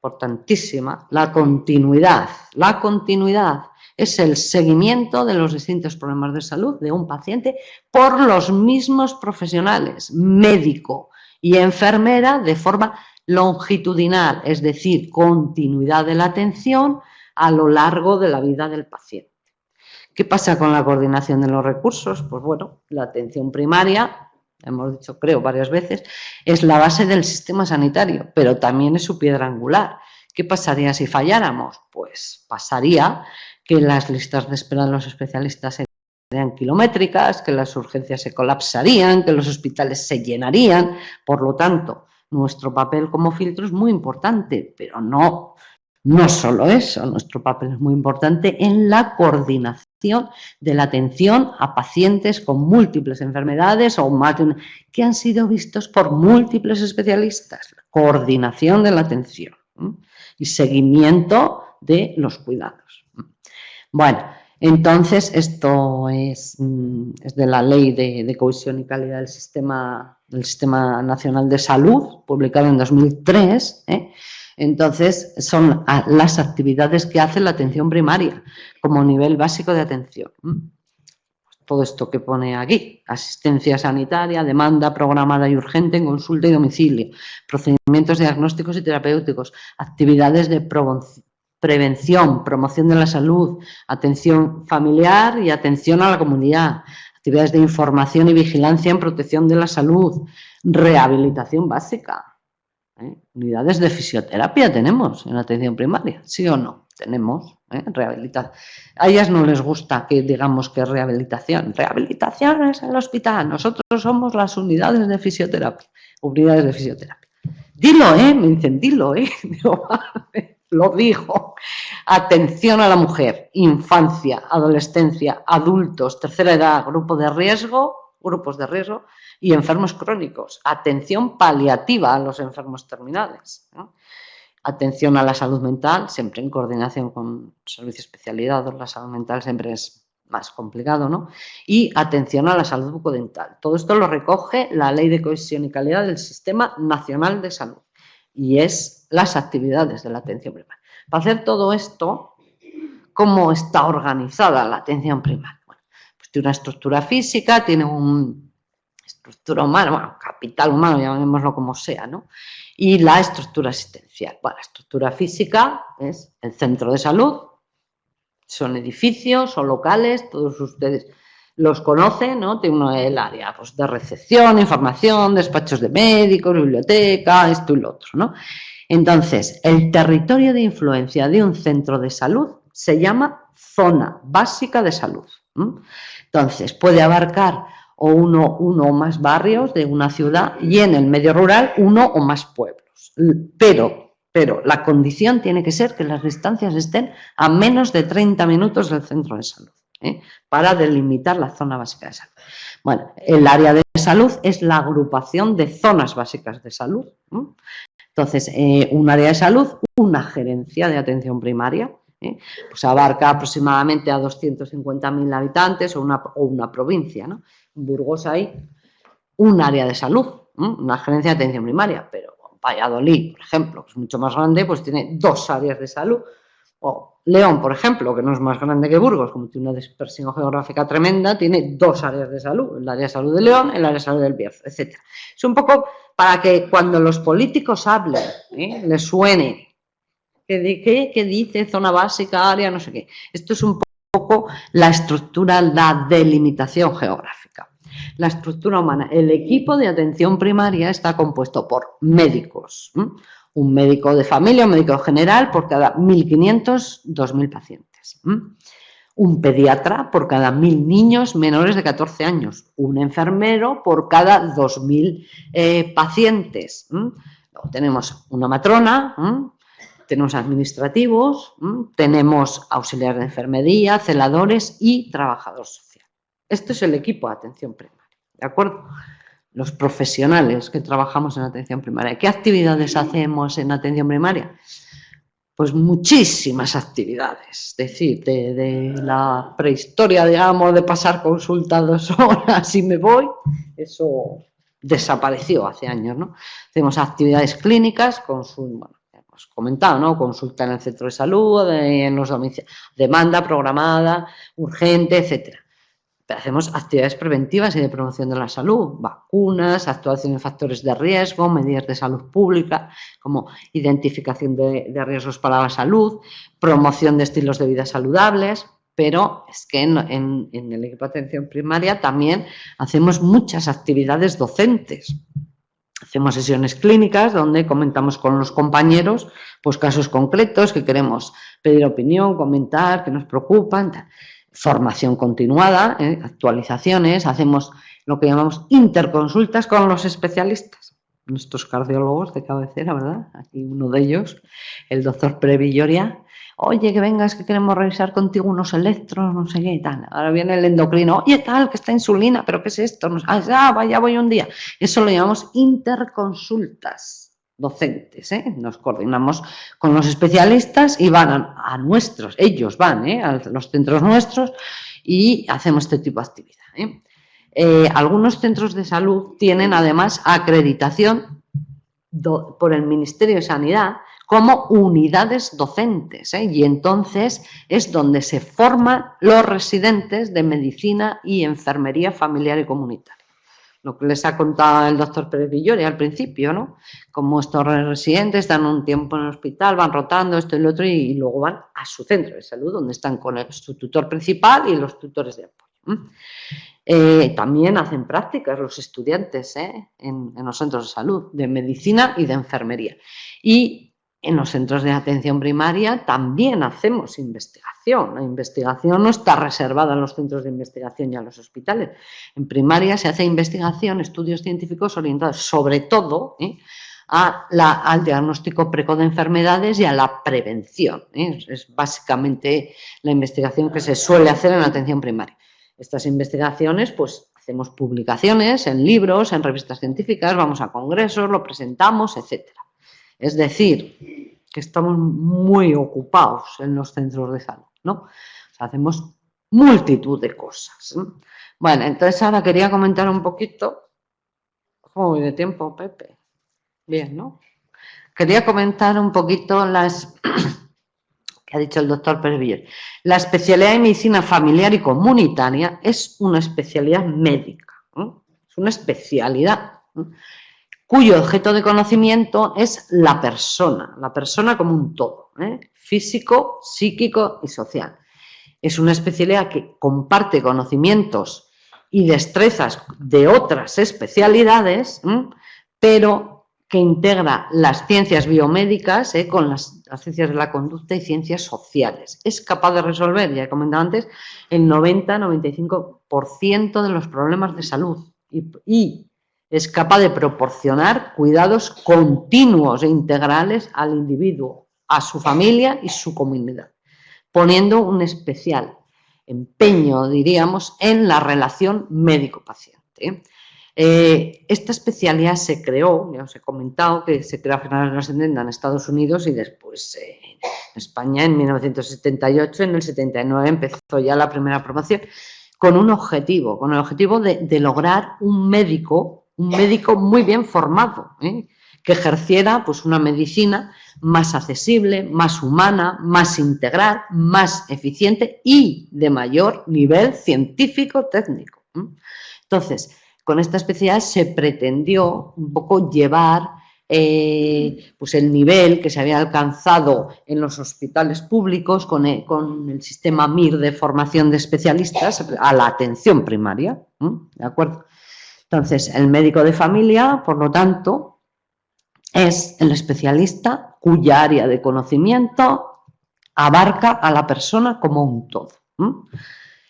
importantísima, la continuidad. La continuidad es el seguimiento de los distintos problemas de salud de un paciente por los mismos profesionales, médico y enfermera, de forma longitudinal, es decir, continuidad de la atención a lo largo de la vida del paciente. ¿Qué pasa con la coordinación de los recursos? Pues bueno, la atención primaria, hemos dicho creo varias veces, es la base del sistema sanitario, pero también es su piedra angular. ¿Qué pasaría si falláramos? Pues pasaría que las listas de espera de los especialistas serían kilométricas, que las urgencias se colapsarían, que los hospitales se llenarían. Por lo tanto, nuestro papel como filtro es muy importante, pero no solo eso, nuestro papel es muy importante en la coordinación de la atención a pacientes con múltiples enfermedades o más de una, que han sido vistos por múltiples especialistas. Coordinación de la atención y seguimiento de los cuidados. Bueno, entonces esto es de la Ley de Cohesión y Calidad del Sistema Nacional de Salud, publicada en 2003. Entonces, son las actividades que hace la atención primaria como nivel básico de atención. Todo esto que pone aquí: asistencia sanitaria, demanda programada y urgente en consulta y domicilio, procedimientos diagnósticos y terapéuticos, actividades de prevención, promoción de la salud, atención familiar y atención a la comunidad, actividades de información y vigilancia en protección de la salud, rehabilitación básica. Unidades de fisioterapia tenemos en atención primaria, ¿sí o no? Tenemos rehabilitación. A ellas no les gusta que digamos que es rehabilitación. Rehabilitación es el hospital. Nosotros somos las unidades de fisioterapia. Unidades de fisioterapia. Dilo, me dicen, dilo, Digo, lo digo. Atención a la mujer, infancia, adolescencia, adultos, tercera edad, grupos de riesgo y enfermos crónicos. Atención paliativa a los enfermos terminales. Atención a la salud mental, siempre en coordinación con servicios especializados. La salud mental siempre es más complicado, ¿no? Y atención a la salud bucodental. Todo esto lo recoge la Ley de Cohesión y Calidad del Sistema Nacional de Salud y es las actividades de la atención primaria. Para hacer todo esto, ¿cómo está organizada la atención primaria? Bueno, pues tiene una estructura física, tiene una estructura humana, bueno, capital humano, llamémoslo como sea, ¿no? Y la estructura asistencial. Bueno, la estructura física es el centro de salud, son edificios, son locales, todos ustedes los conocen, ¿no? Tiene uno el área pues, de recepción, información, despachos de médicos, biblioteca, esto y lo otro, ¿no? Entonces, el territorio de influencia de un centro de salud se llama zona básica de salud. Entonces, puede abarcar uno o más barrios de una ciudad y en el medio rural uno o más pueblos. Pero la condición tiene que ser que las distancias estén a menos de 30 minutos del centro de salud, para delimitar la zona básica de salud. Bueno, el área de salud es la agrupación de zonas básicas de salud. Entonces, un área de salud, una gerencia de atención primaria, pues abarca aproximadamente a 250.000 habitantes o una provincia, ¿no? En Burgos hay un área de salud, una gerencia de atención primaria, pero Valladolid, por ejemplo, que es mucho más grande, pues tiene 2 áreas de salud. O León, por ejemplo, que no es más grande que Burgos, como tiene una dispersión geográfica tremenda, tiene 2 áreas de salud, el área de salud de León, el área de salud del Bierzo, etc. Es un poco para que cuando los políticos hablen, les suene ¿qué dice zona básica, área, no sé qué? Esto es un poco la estructura, la delimitación geográfica. La estructura humana. El equipo de atención primaria está compuesto por médicos, un médico de familia, un médico general por cada 1.500, 2.000 pacientes. Un pediatra por cada 1.000 niños menores de 14 años. Un enfermero por cada 2.000 pacientes. Luego tenemos una matrona, tenemos administrativos, tenemos auxiliares de enfermería, celadores y trabajador social. Esto es el equipo de atención primaria, ¿de acuerdo? Los profesionales que trabajamos en atención primaria. ¿Qué actividades hacemos en atención primaria? Pues muchísimas actividades, es decir, de la prehistoria, digamos, de pasar consulta 2 horas y me voy, eso desapareció hace años, ¿no? Hacemos actividades clínicas, bueno, hemos comentado, ¿no? Consulta en el centro de salud, en los domicilios, demanda programada, urgente, etcétera. Pero hacemos actividades preventivas y de promoción de la salud, vacunas, actuación en factores de riesgo, medidas de salud pública, como identificación de riesgos para la salud, promoción de estilos de vida saludables, pero es que en el equipo de atención primaria también hacemos muchas actividades docentes. Hacemos sesiones clínicas donde comentamos con los compañeros pues casos concretos que queremos pedir opinión, comentar, que nos preocupan, tal. Formación continuada, actualizaciones, hacemos lo que llamamos interconsultas con los especialistas, nuestros cardiólogos de cabecera, ¿verdad? Aquí uno de ellos, el doctor Pere Villoria. Oye, que vengas, que queremos revisar contigo unos electros, no sé qué y tal. Ahora viene el endocrino, oye, tal, que está insulina, pero ¿qué es esto? Ya voy un día. Eso lo llamamos interconsultas docentes, Nos coordinamos con los especialistas y van a nuestros, ellos van a los centros nuestros y hacemos este tipo de actividad. Algunos centros de salud tienen además acreditación por el Ministerio de Sanidad como unidades docentes, y entonces es donde se forman los residentes de medicina y enfermería familiar y comunitaria. Lo que les ha contado el doctor Pérez Villori al principio, ¿no? Como estos residentes están un tiempo en el hospital, van rotando esto y lo otro y luego van a su centro de salud, donde están con su tutor principal y los tutores de apoyo. También hacen prácticas los estudiantes en los centros de salud, de medicina y de enfermería. Y en los centros de atención primaria también hacemos investigación. La investigación no está reservada en los centros de investigación y a los hospitales. En primaria se hace investigación, estudios científicos orientados sobre todo al diagnóstico precoz de enfermedades y a la prevención. Es básicamente la investigación que se suele hacer en atención primaria. Estas investigaciones, pues hacemos publicaciones en libros, en revistas científicas, vamos a congresos, lo presentamos, etcétera. Es decir, que estamos muy ocupados en los centros de salud, ¿no? O sea, hacemos multitud de cosas. Bueno, entonces ahora quería comentar un poquito. ¿Cómo voy de tiempo, Pepe? Bien, ¿no? Quería comentar un poquito las que ha dicho el doctor Pérez Villers. La especialidad en medicina familiar y comunitaria es una especialidad médica, ¿no? Es una especialidad, ¿no?, cuyo objeto de conocimiento es la persona como un todo, físico, psíquico y social. Es una especialidad que comparte conocimientos y destrezas de otras especialidades, pero que integra las ciencias biomédicas con las ciencias de la conducta y ciencias sociales. Es capaz de resolver, ya he comentado antes, el 90-95% de los problemas de salud y es capaz de proporcionar cuidados continuos e integrales al individuo, a su familia y su comunidad, poniendo un especial empeño, diríamos, en la relación médico-paciente. Esta especialidad se creó, ya os he comentado, que se creó a finales de los 70 en Estados Unidos y después en España en 1978, en el 79 empezó ya la primera promoción, con el objetivo de lograr un médico muy bien formado, que ejerciera pues una medicina más accesible, más humana, más integral, más eficiente y de mayor nivel científico-técnico. Entonces, con esta especialidad se pretendió un poco llevar pues el nivel que se había alcanzado en los hospitales públicos con el sistema MIR de formación de especialistas a la atención primaria, ¿de acuerdo? Entonces, el médico de familia, por lo tanto, es el especialista cuya área de conocimiento abarca a la persona como un todo.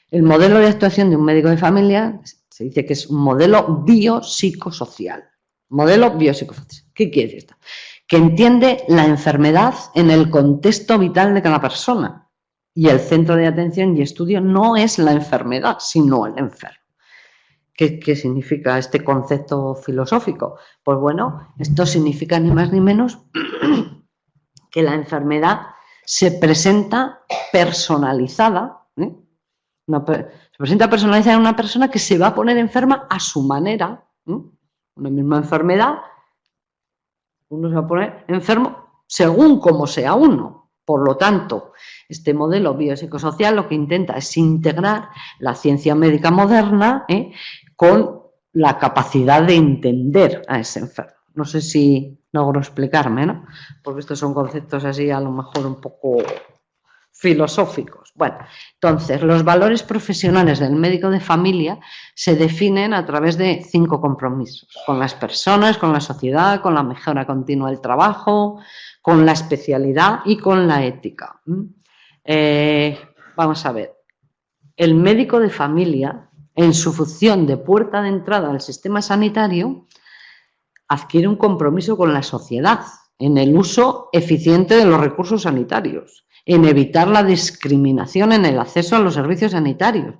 El modelo de actuación de un médico de familia se dice que es un modelo biopsicosocial. Modelo biopsicosocial. ¿Qué quiere decir esto? Que entiende la enfermedad en el contexto vital de cada persona. Y el centro de atención y estudio no es la enfermedad, sino el enfermo. ¿Qué significa este concepto filosófico? Pues bueno, esto significa ni más ni menos que la enfermedad se presenta personalizada, se presenta personalizada en una persona que se va a poner enferma a su manera, una misma enfermedad, uno se va a poner enfermo según como sea uno. Por lo tanto, este modelo biopsicosocial lo que intenta es integrar la ciencia médica moderna con la capacidad de entender a ese enfermo. No sé si logro explicarme, ¿no? Porque estos son conceptos así a lo mejor un poco filosóficos. Bueno, entonces, los valores profesionales del médico de familia se definen a través de 5 compromisos, con las personas, con la sociedad, con la mejora continua del trabajo, con la especialidad y con la ética. Vamos a ver, el médico de familia, en su función de puerta de entrada al sistema sanitario, adquiere un compromiso con la sociedad en el uso eficiente de los recursos sanitarios, en evitar la discriminación en el acceso a los servicios sanitarios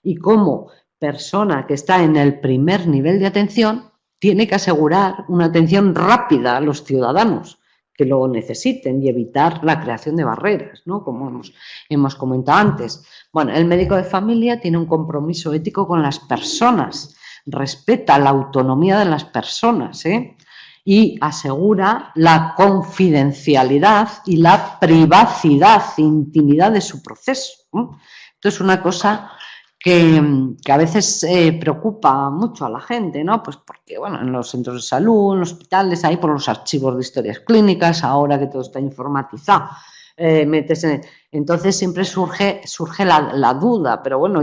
y como persona que está en el primer nivel de atención tiene que asegurar una atención rápida a los ciudadanos que lo necesiten y evitar la creación de barreras, ¿no? Como hemos comentado antes. Bueno, el médico de familia tiene un compromiso ético con las personas, respeta la autonomía de las personas, y asegura la confidencialidad y la privacidad, intimidad de su proceso. Esto es una cosa que a veces preocupa mucho a la gente, ¿no? Pues porque, bueno, en los centros de salud, en los hospitales, ahí por los archivos de historias clínicas, ahora que todo está informatizado, entonces siempre surge la duda, pero bueno,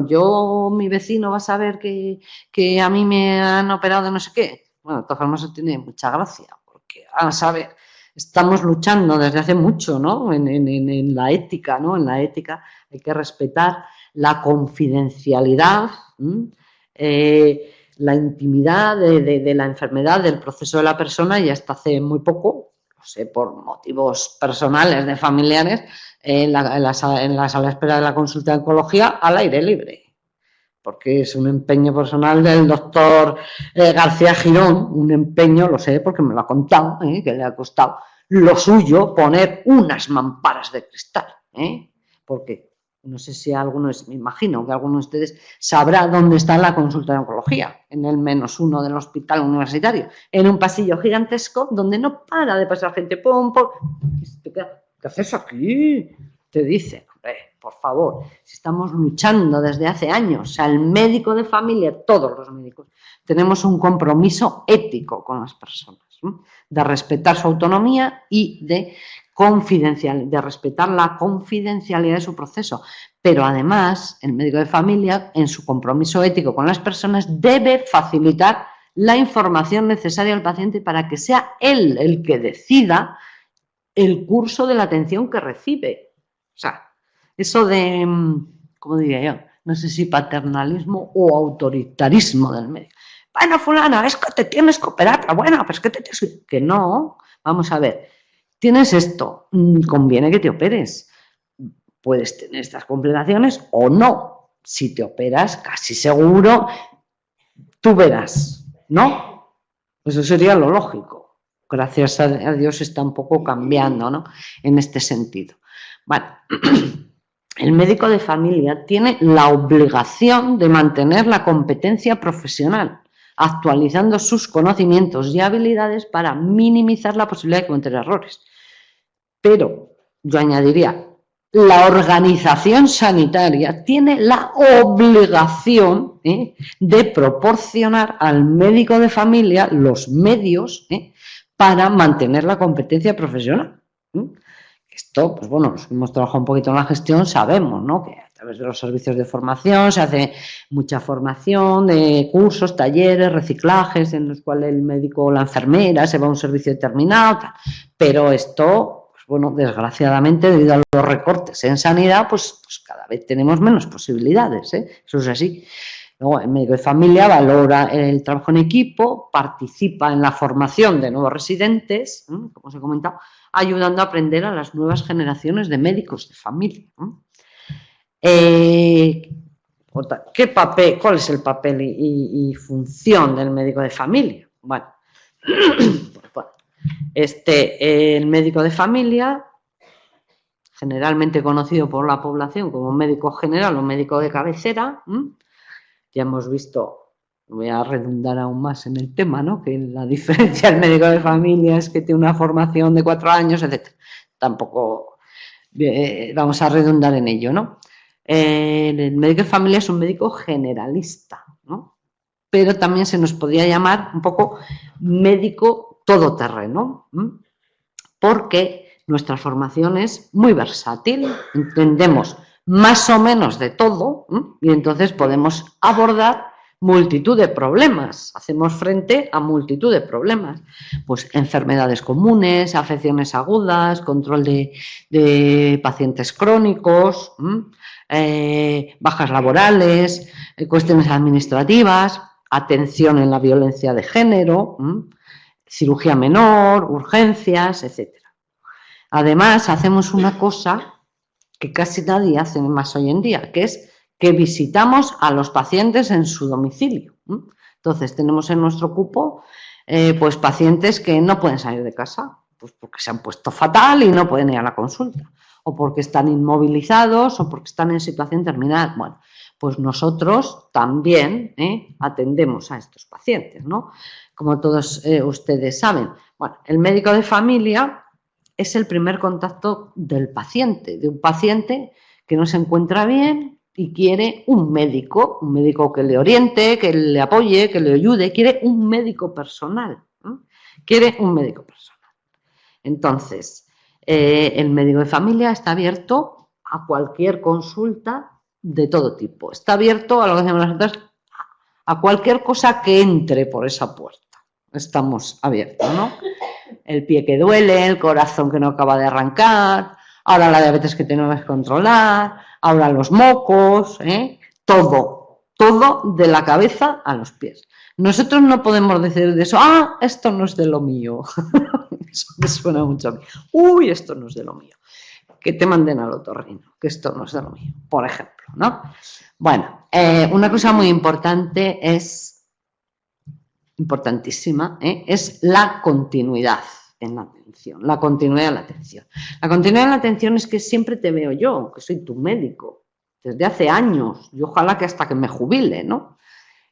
mi vecino va a saber que a mí me han operado de no sé qué. Bueno, de todas formas eso tiene mucha gracia, porque, a saber, estamos luchando desde hace mucho, ¿no? En la ética, ¿no? En la ética hay que respetar la confidencialidad, la intimidad de la enfermedad, del proceso de la persona, y hasta hace muy poco, no sé, por motivos personales de familiares, en la sala de espera de la consulta de oncología al aire libre, porque es un empeño personal del doctor García Girón, un empeño, lo sé porque me lo ha contado, que le ha costado lo suyo poner unas mamparas de cristal, porque no sé si me imagino que alguno de ustedes sabrá dónde está la consulta de oncología, en el -1 del hospital universitario, en un pasillo gigantesco donde no para de pasar gente, pum, pum. ¿Qué haces aquí? te dice, por favor, si estamos luchando desde hace años, o sea, el médico de familia, todos los médicos, tenemos un compromiso ético con las personas, ¿no? De respetar su autonomía y de respetar la confidencialidad de su proceso. Pero además, el médico de familia, en su compromiso ético con las personas, debe facilitar la información necesaria al paciente para que sea él el que decida el curso de la atención que recibe. O sea, eso de, ¿cómo diría yo? No sé si paternalismo o autoritarismo del médico. Bueno, fulana, es que te tienes que operar, pero bueno, pero es que te tienes que no. Vamos a ver, tienes esto, conviene que te operes. Puedes tener estas complicaciones o no. Si te operas, casi seguro, tú verás, ¿no? Eso sería lo lógico. Gracias a Dios está un poco cambiando, ¿no? En este sentido. Bueno, el médico de familia tiene la obligación de mantener la competencia profesional, actualizando sus conocimientos y habilidades para minimizar la posibilidad de cometer errores. Pero yo añadiría, la organización sanitaria tiene la obligación de proporcionar al médico de familia los medios para mantener la competencia profesional. Esto, pues bueno, los que hemos trabajado un poquito en la gestión sabemos, ¿no? Que a través de los servicios de formación se hace mucha formación de cursos, talleres, reciclajes en los cuales el médico o la enfermera se va a un servicio determinado, tal. Pero esto, pues bueno, desgraciadamente debido a los recortes en sanidad, pues cada vez tenemos menos posibilidades, ¿eh? Eso es así. Luego, el médico de familia valora el trabajo en equipo, participa en la formación de nuevos residentes, como os he comentado, ayudando a aprender a las nuevas generaciones de médicos de familia. ¿Qué papel, cuál es el papel y función del médico de familia? Bueno, el médico de familia, generalmente conocido por la población como médico general o médico de cabecera, ya hemos visto, voy a redundar aún más en el tema, ¿no? Que la diferencia del médico de familia es que tiene una formación de 4 años, etc. Tampoco vamos a redundar en ello, ¿no? El médico de familia es un médico generalista, ¿no? Pero también se nos podría llamar un poco médico todoterreno, porque nuestra formación es muy versátil, entendemos más o menos de todo, y entonces podemos abordar multitud de problemas, hacemos frente a multitud de problemas, pues enfermedades comunes, afecciones agudas, control de pacientes crónicos, bajas laborales, cuestiones administrativas, atención en la violencia de género, cirugía menor, urgencias, etc. Además, hacemos una cosa que casi nadie hace más hoy en día, que es que visitamos a los pacientes en su domicilio. Entonces, tenemos en nuestro cupo pues pacientes que no pueden salir de casa, pues porque se han puesto fatal y no pueden ir a la consulta, o porque están inmovilizados, o porque están en situación terminal. Bueno, pues nosotros también atendemos a estos pacientes, ¿no? Como todos ustedes saben. Bueno, el médico de familia es el primer contacto del paciente, de un paciente que no se encuentra bien y quiere un médico que le oriente, que le apoye, que le ayude, quiere un médico personal, quiere un médico personal. Entonces, el médico de familia está abierto a cualquier consulta de todo tipo, está abierto a lo que decimos nosotros, a cualquier cosa que entre por esa puerta. Estamos abiertos, ¿no? El pie que duele, el corazón que no acaba de arrancar, ahora la diabetes que tenemos que controlar, ahora los mocos, todo de la cabeza a los pies. Nosotros no podemos decir de eso, esto no es de lo mío. Eso me suena mucho a mí. Uy, esto no es de lo mío. Que te manden al otorrino, que esto no es de lo mío, por ejemplo, ¿no? Bueno, una cosa muy importante importantísima, es la continuidad en la atención, la continuidad en la atención. La continuidad en la atención es que siempre te veo yo, que soy tu médico, desde hace años, y ojalá que hasta que me jubile, ¿no?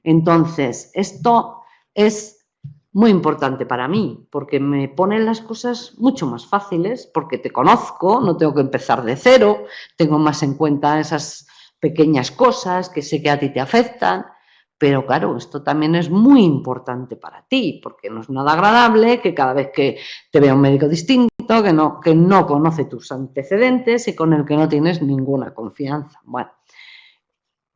Entonces, esto es muy importante para mí, porque me ponen las cosas mucho más fáciles, porque te conozco, no tengo que empezar de cero, tengo más en cuenta esas pequeñas cosas que sé que a ti te afectan, pero claro, esto también es muy importante para ti, porque no es nada agradable que cada vez que te vea un médico distinto, que no conoce tus antecedentes y con el que no tienes ninguna confianza. Bueno,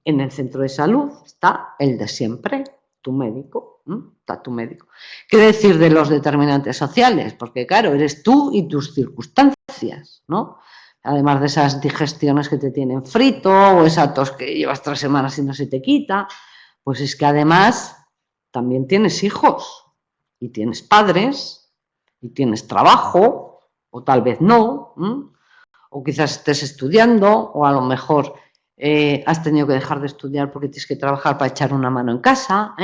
en el centro de salud está el de siempre, tu médico, está tu médico. ¿Qué decir de los determinantes sociales? Porque claro, eres tú y tus circunstancias, ¿no? Además de esas digestiones que te tienen frito o esa tos que llevas 3 semanas y no se te quita, pues es que además también tienes hijos y tienes padres y tienes trabajo o tal vez no, o quizás estés estudiando o a lo mejor has tenido que dejar de estudiar porque tienes que trabajar para echar una mano en casa.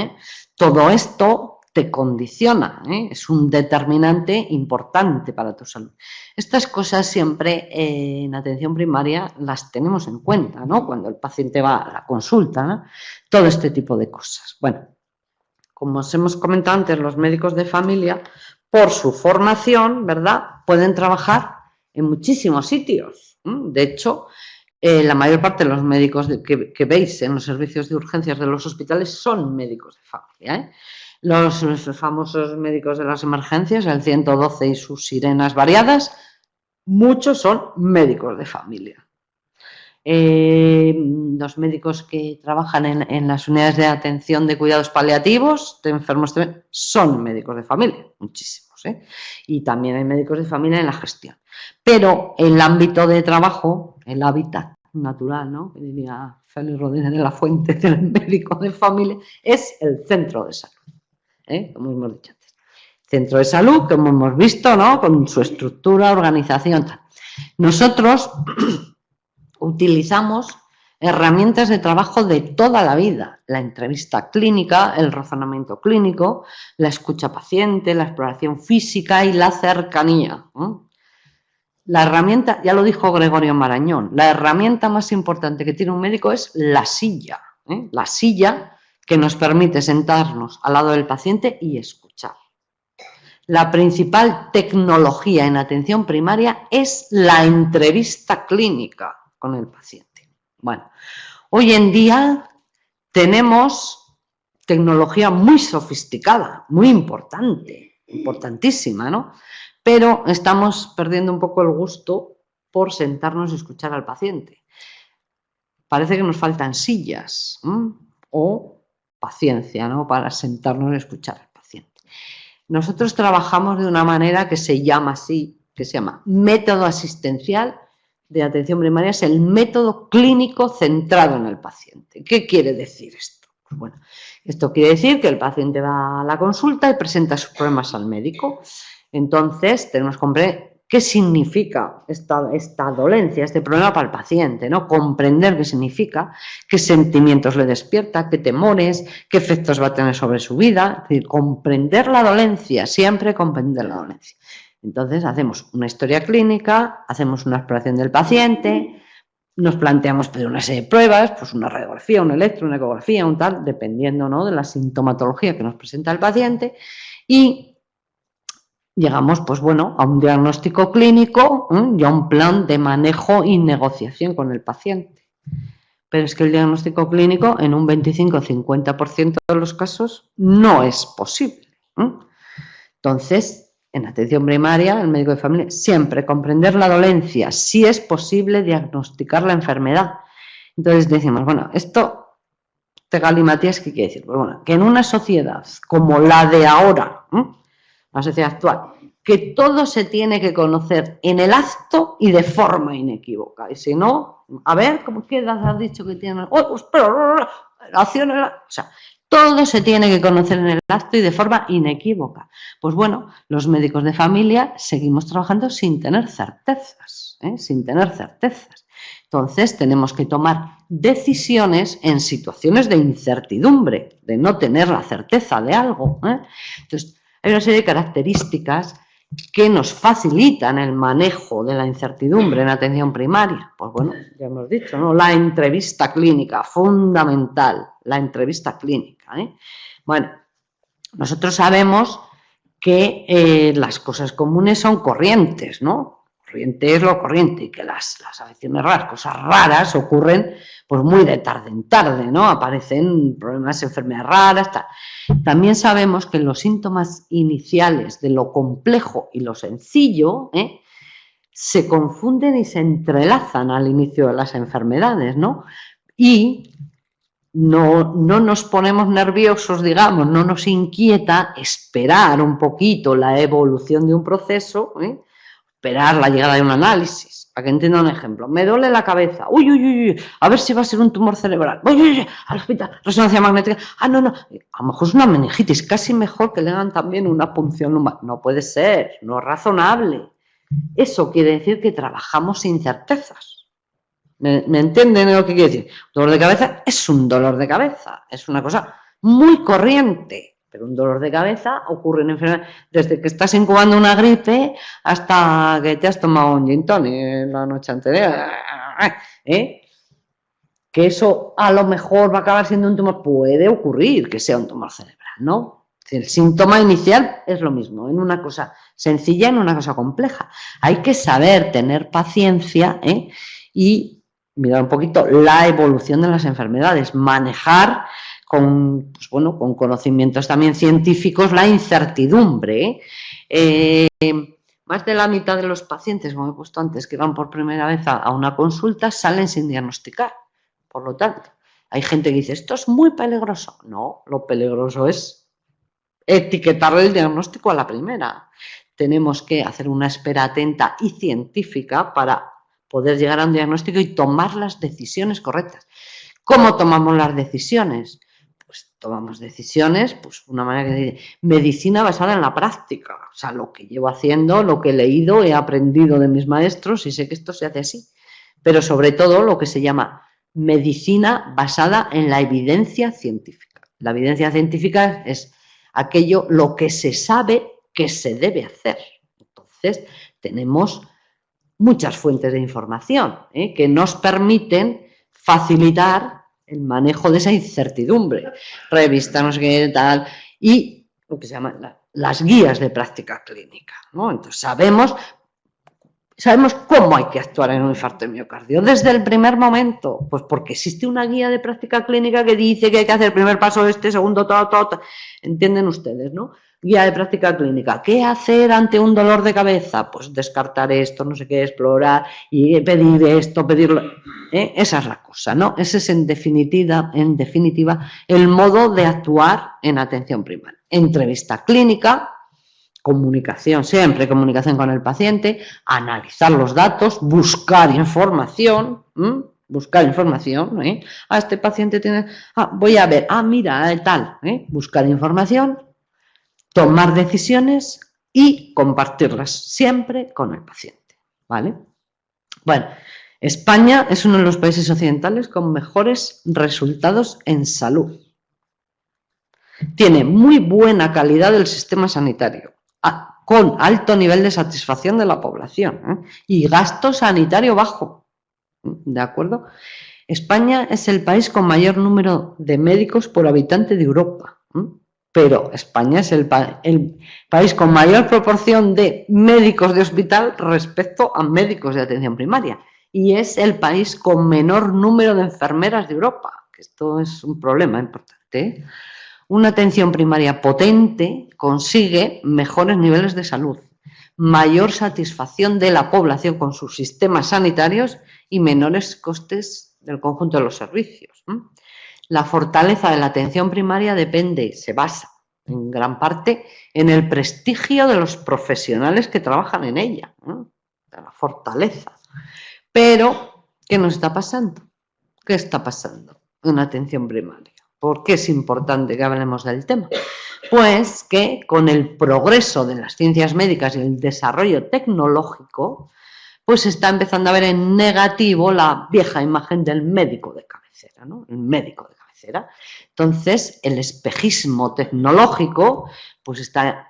Todo esto te condiciona, es un determinante importante para tu salud. Estas cosas siempre en atención primaria las tenemos en cuenta, ¿no? Cuando el paciente va a la consulta, ¿no? Todo este tipo de cosas. Bueno, como os hemos comentado antes, los médicos de familia, por su formación, ¿verdad?, pueden trabajar en muchísimos sitios. De hecho, la mayor parte de los médicos que veis en los servicios de urgencias de los hospitales son médicos de familia. Los famosos médicos de las emergencias, el 112 y sus sirenas variadas, muchos son médicos de familia. Los médicos que trabajan en las unidades de atención de cuidados paliativos de enfermos son médicos de familia, muchísimos, y también hay médicos de familia en la gestión. Pero el ámbito de trabajo, el hábitat natural, ¿no?, que diría Félix Rodríguez de la Fuente, del médico de familia, es el centro de salud, como hemos dicho antes. Centro de salud, como hemos visto, ¿no?, con su estructura, organización, tal. Nosotros utilizamos herramientas de trabajo de toda la vida: la entrevista clínica, el razonamiento clínico, la escucha paciente, la exploración física y la cercanía. La herramienta, ya lo dijo Gregorio Marañón, la herramienta más importante que tiene un médico es la silla. La silla que nos permite sentarnos al lado del paciente y escuchar. La principal tecnología en atención primaria es la entrevista clínica con el paciente. Bueno, hoy en día tenemos tecnología muy sofisticada, muy importante, importantísima, ¿no? Pero estamos perdiendo un poco el gusto por sentarnos y escuchar al paciente. Parece que nos faltan sillas o paciencia, ¿no?, para sentarnos y escuchar al paciente. Nosotros trabajamos de una manera que se llama así, que se llama método asistencial de atención primaria, es el método clínico centrado en el paciente. ¿Qué quiere decir esto? Pues bueno, esto quiere decir que el paciente va a la consulta y presenta sus problemas al médico. Entonces, tenemos que comprender qué significa esta dolencia, este problema para el paciente, ¿no? Comprender qué significa, qué sentimientos le despierta, qué temores, qué efectos va a tener sobre su vida. Es decir, comprender la dolencia, siempre comprender la dolencia. Entonces, hacemos una historia clínica, hacemos una exploración del paciente, nos planteamos pedir una serie de pruebas, pues una radiografía, un electro, una ecografía, un tal, dependiendo, ¿no?, de la sintomatología que nos presenta el paciente, y llegamos, pues bueno, a un diagnóstico clínico y a un plan de manejo y negociación con el paciente. Pero es que el diagnóstico clínico en un 25-50% de los casos no es posible. Entonces, en atención primaria, el médico de familia, siempre comprender la dolencia, si es posible diagnosticar la enfermedad. Entonces decimos, bueno, esto de galimatías, ¿qué quiere decir? Pues bueno, que en una sociedad como la de ahora, la sociedad actual, que todo se tiene que conocer en el acto y de forma inequívoca. Y si no, a ver, ¿cómo qué edad has dicho que tiene? O sea, todo se tiene que conocer en el acto y de forma inequívoca. Pues bueno, los médicos de familia seguimos trabajando sin tener certezas, sin tener certezas. Entonces tenemos que tomar decisiones en situaciones de incertidumbre, de no tener la certeza de algo. Entonces hay una serie de características que nos facilitan el manejo de la incertidumbre en atención primaria. Pues bueno, ya hemos dicho, ¿no?, la entrevista clínica, fundamental, la entrevista clínica. Bueno, Nosotros sabemos que las cosas comunes son corrientes, ¿no? Corriente es lo corriente, y que las afecciones raras, cosas raras, ocurren pues muy de tarde en tarde, ¿no? Aparecen problemas, enfermedades raras, tal. También sabemos que los síntomas iniciales de lo complejo y lo sencillo se confunden y se entrelazan al inicio de las enfermedades, ¿no? Y no nos ponemos nerviosos, digamos, no nos inquieta esperar un poquito la evolución de un proceso, esperar la llegada de un análisis. Para que entienda un ejemplo, me duele la cabeza, uy, a ver si va a ser un tumor cerebral, uy, al hospital, resonancia magnética, no, a lo mejor es una meningitis, casi mejor que le hagan también una punción lumbar. No puede ser, no es razonable. Eso quiere decir que trabajamos sin certezas. ¿Me entienden lo que quiere decir? Dolor de cabeza es un dolor de cabeza, es una cosa muy corriente, pero un dolor de cabeza ocurre en enfermedades desde que estás incubando una gripe hasta que te has tomado un gin tonic la noche anterior. Que eso a lo mejor va a acabar siendo un tumor, puede ocurrir que sea un tumor cerebral, ¿no? El síntoma inicial es lo mismo, en una cosa sencilla, en una cosa compleja. Hay que saber tener paciencia y mirar un poquito la evolución de las enfermedades, manejar con conocimientos también científicos la incertidumbre. Más de la mitad de los pacientes, como he puesto antes, que van por primera vez a una consulta, salen sin diagnosticar. Por lo tanto, hay gente que dice, esto es muy peligroso. No, lo peligroso es etiquetar el diagnóstico a la primera. Tenemos que hacer una espera atenta y científica para poder llegar a un diagnóstico y tomar las decisiones correctas. ¿Cómo tomamos las decisiones? Pues tomamos decisiones, pues una manera que dice, medicina basada en la práctica, o sea, lo que llevo haciendo, lo que he leído, he aprendido de mis maestros y sé que esto se hace así. Pero sobre todo lo que se llama medicina basada en la evidencia científica. La evidencia científica es aquello, lo que se sabe que se debe hacer. Entonces, tenemos muchas fuentes de información que nos permiten facilitar el manejo de esa incertidumbre. Revistas, no sé qué, tal, y lo que se llama las guías de práctica clínica, ¿no? Entonces, sabemos cómo hay que actuar en un infarto de miocardio desde el primer momento, pues porque existe una guía de práctica clínica que dice que hay que hacer el primer paso, segundo, todo. ¿Entienden ustedes, no? Guía de práctica clínica. ¿Qué hacer ante un dolor de cabeza? Pues descartar esto, no sé qué, explorar y pedir esto, pedirlo. Esa es la cosa, ¿no? Ese es en definitiva el modo de actuar en atención primaria. Entrevista clínica, comunicación, siempre comunicación con el paciente, analizar los datos, buscar información. Este paciente tiene, voy a ver, mira, tal, buscar información, tomar decisiones y compartirlas siempre con el paciente, ¿vale? Bueno, España es uno de los países occidentales con mejores resultados en salud. Tiene muy buena calidad del sistema sanitario, con alto nivel de satisfacción de la población y gasto sanitario bajo, ¿de acuerdo? España es el país con mayor número de médicos por habitante de Europa, pero España es el país con mayor proporción de médicos de hospital respecto a médicos de atención primaria y es el país con menor número de enfermeras de Europa, que esto es un problema importante. Una atención primaria potente consigue mejores niveles de salud, mayor satisfacción de la población con sus sistemas sanitarios y menores costes del conjunto de los servicios. La fortaleza de la atención primaria se basa en gran parte en el prestigio de los profesionales que trabajan en ella, la fortaleza. Pero, ¿qué nos está pasando? ¿Qué está pasando en la atención primaria? ¿Por qué es importante que hablemos del tema? Pues que con el progreso de las ciencias médicas y el desarrollo tecnológico, pues está empezando a ver en negativo la vieja imagen del médico de cabecera, ¿no? El médico de cabecera. Entonces, el espejismo tecnológico, pues está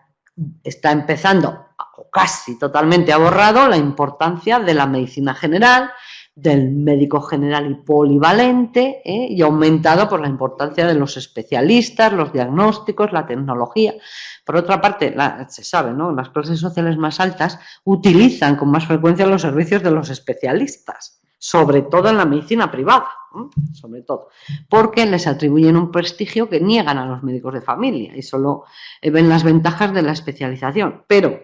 empezando, o casi totalmente ha borrado, la importancia de la medicina general, del médico general y polivalente, y aumentado por la importancia de los especialistas, los diagnósticos, la tecnología. Por otra parte, se sabe, ¿no? Las clases sociales más altas utilizan con más frecuencia los servicios de los especialistas, sobre todo en la medicina privada, sobre todo, porque les atribuyen un prestigio que niegan a los médicos de familia y solo ven las ventajas de la especialización. Pero,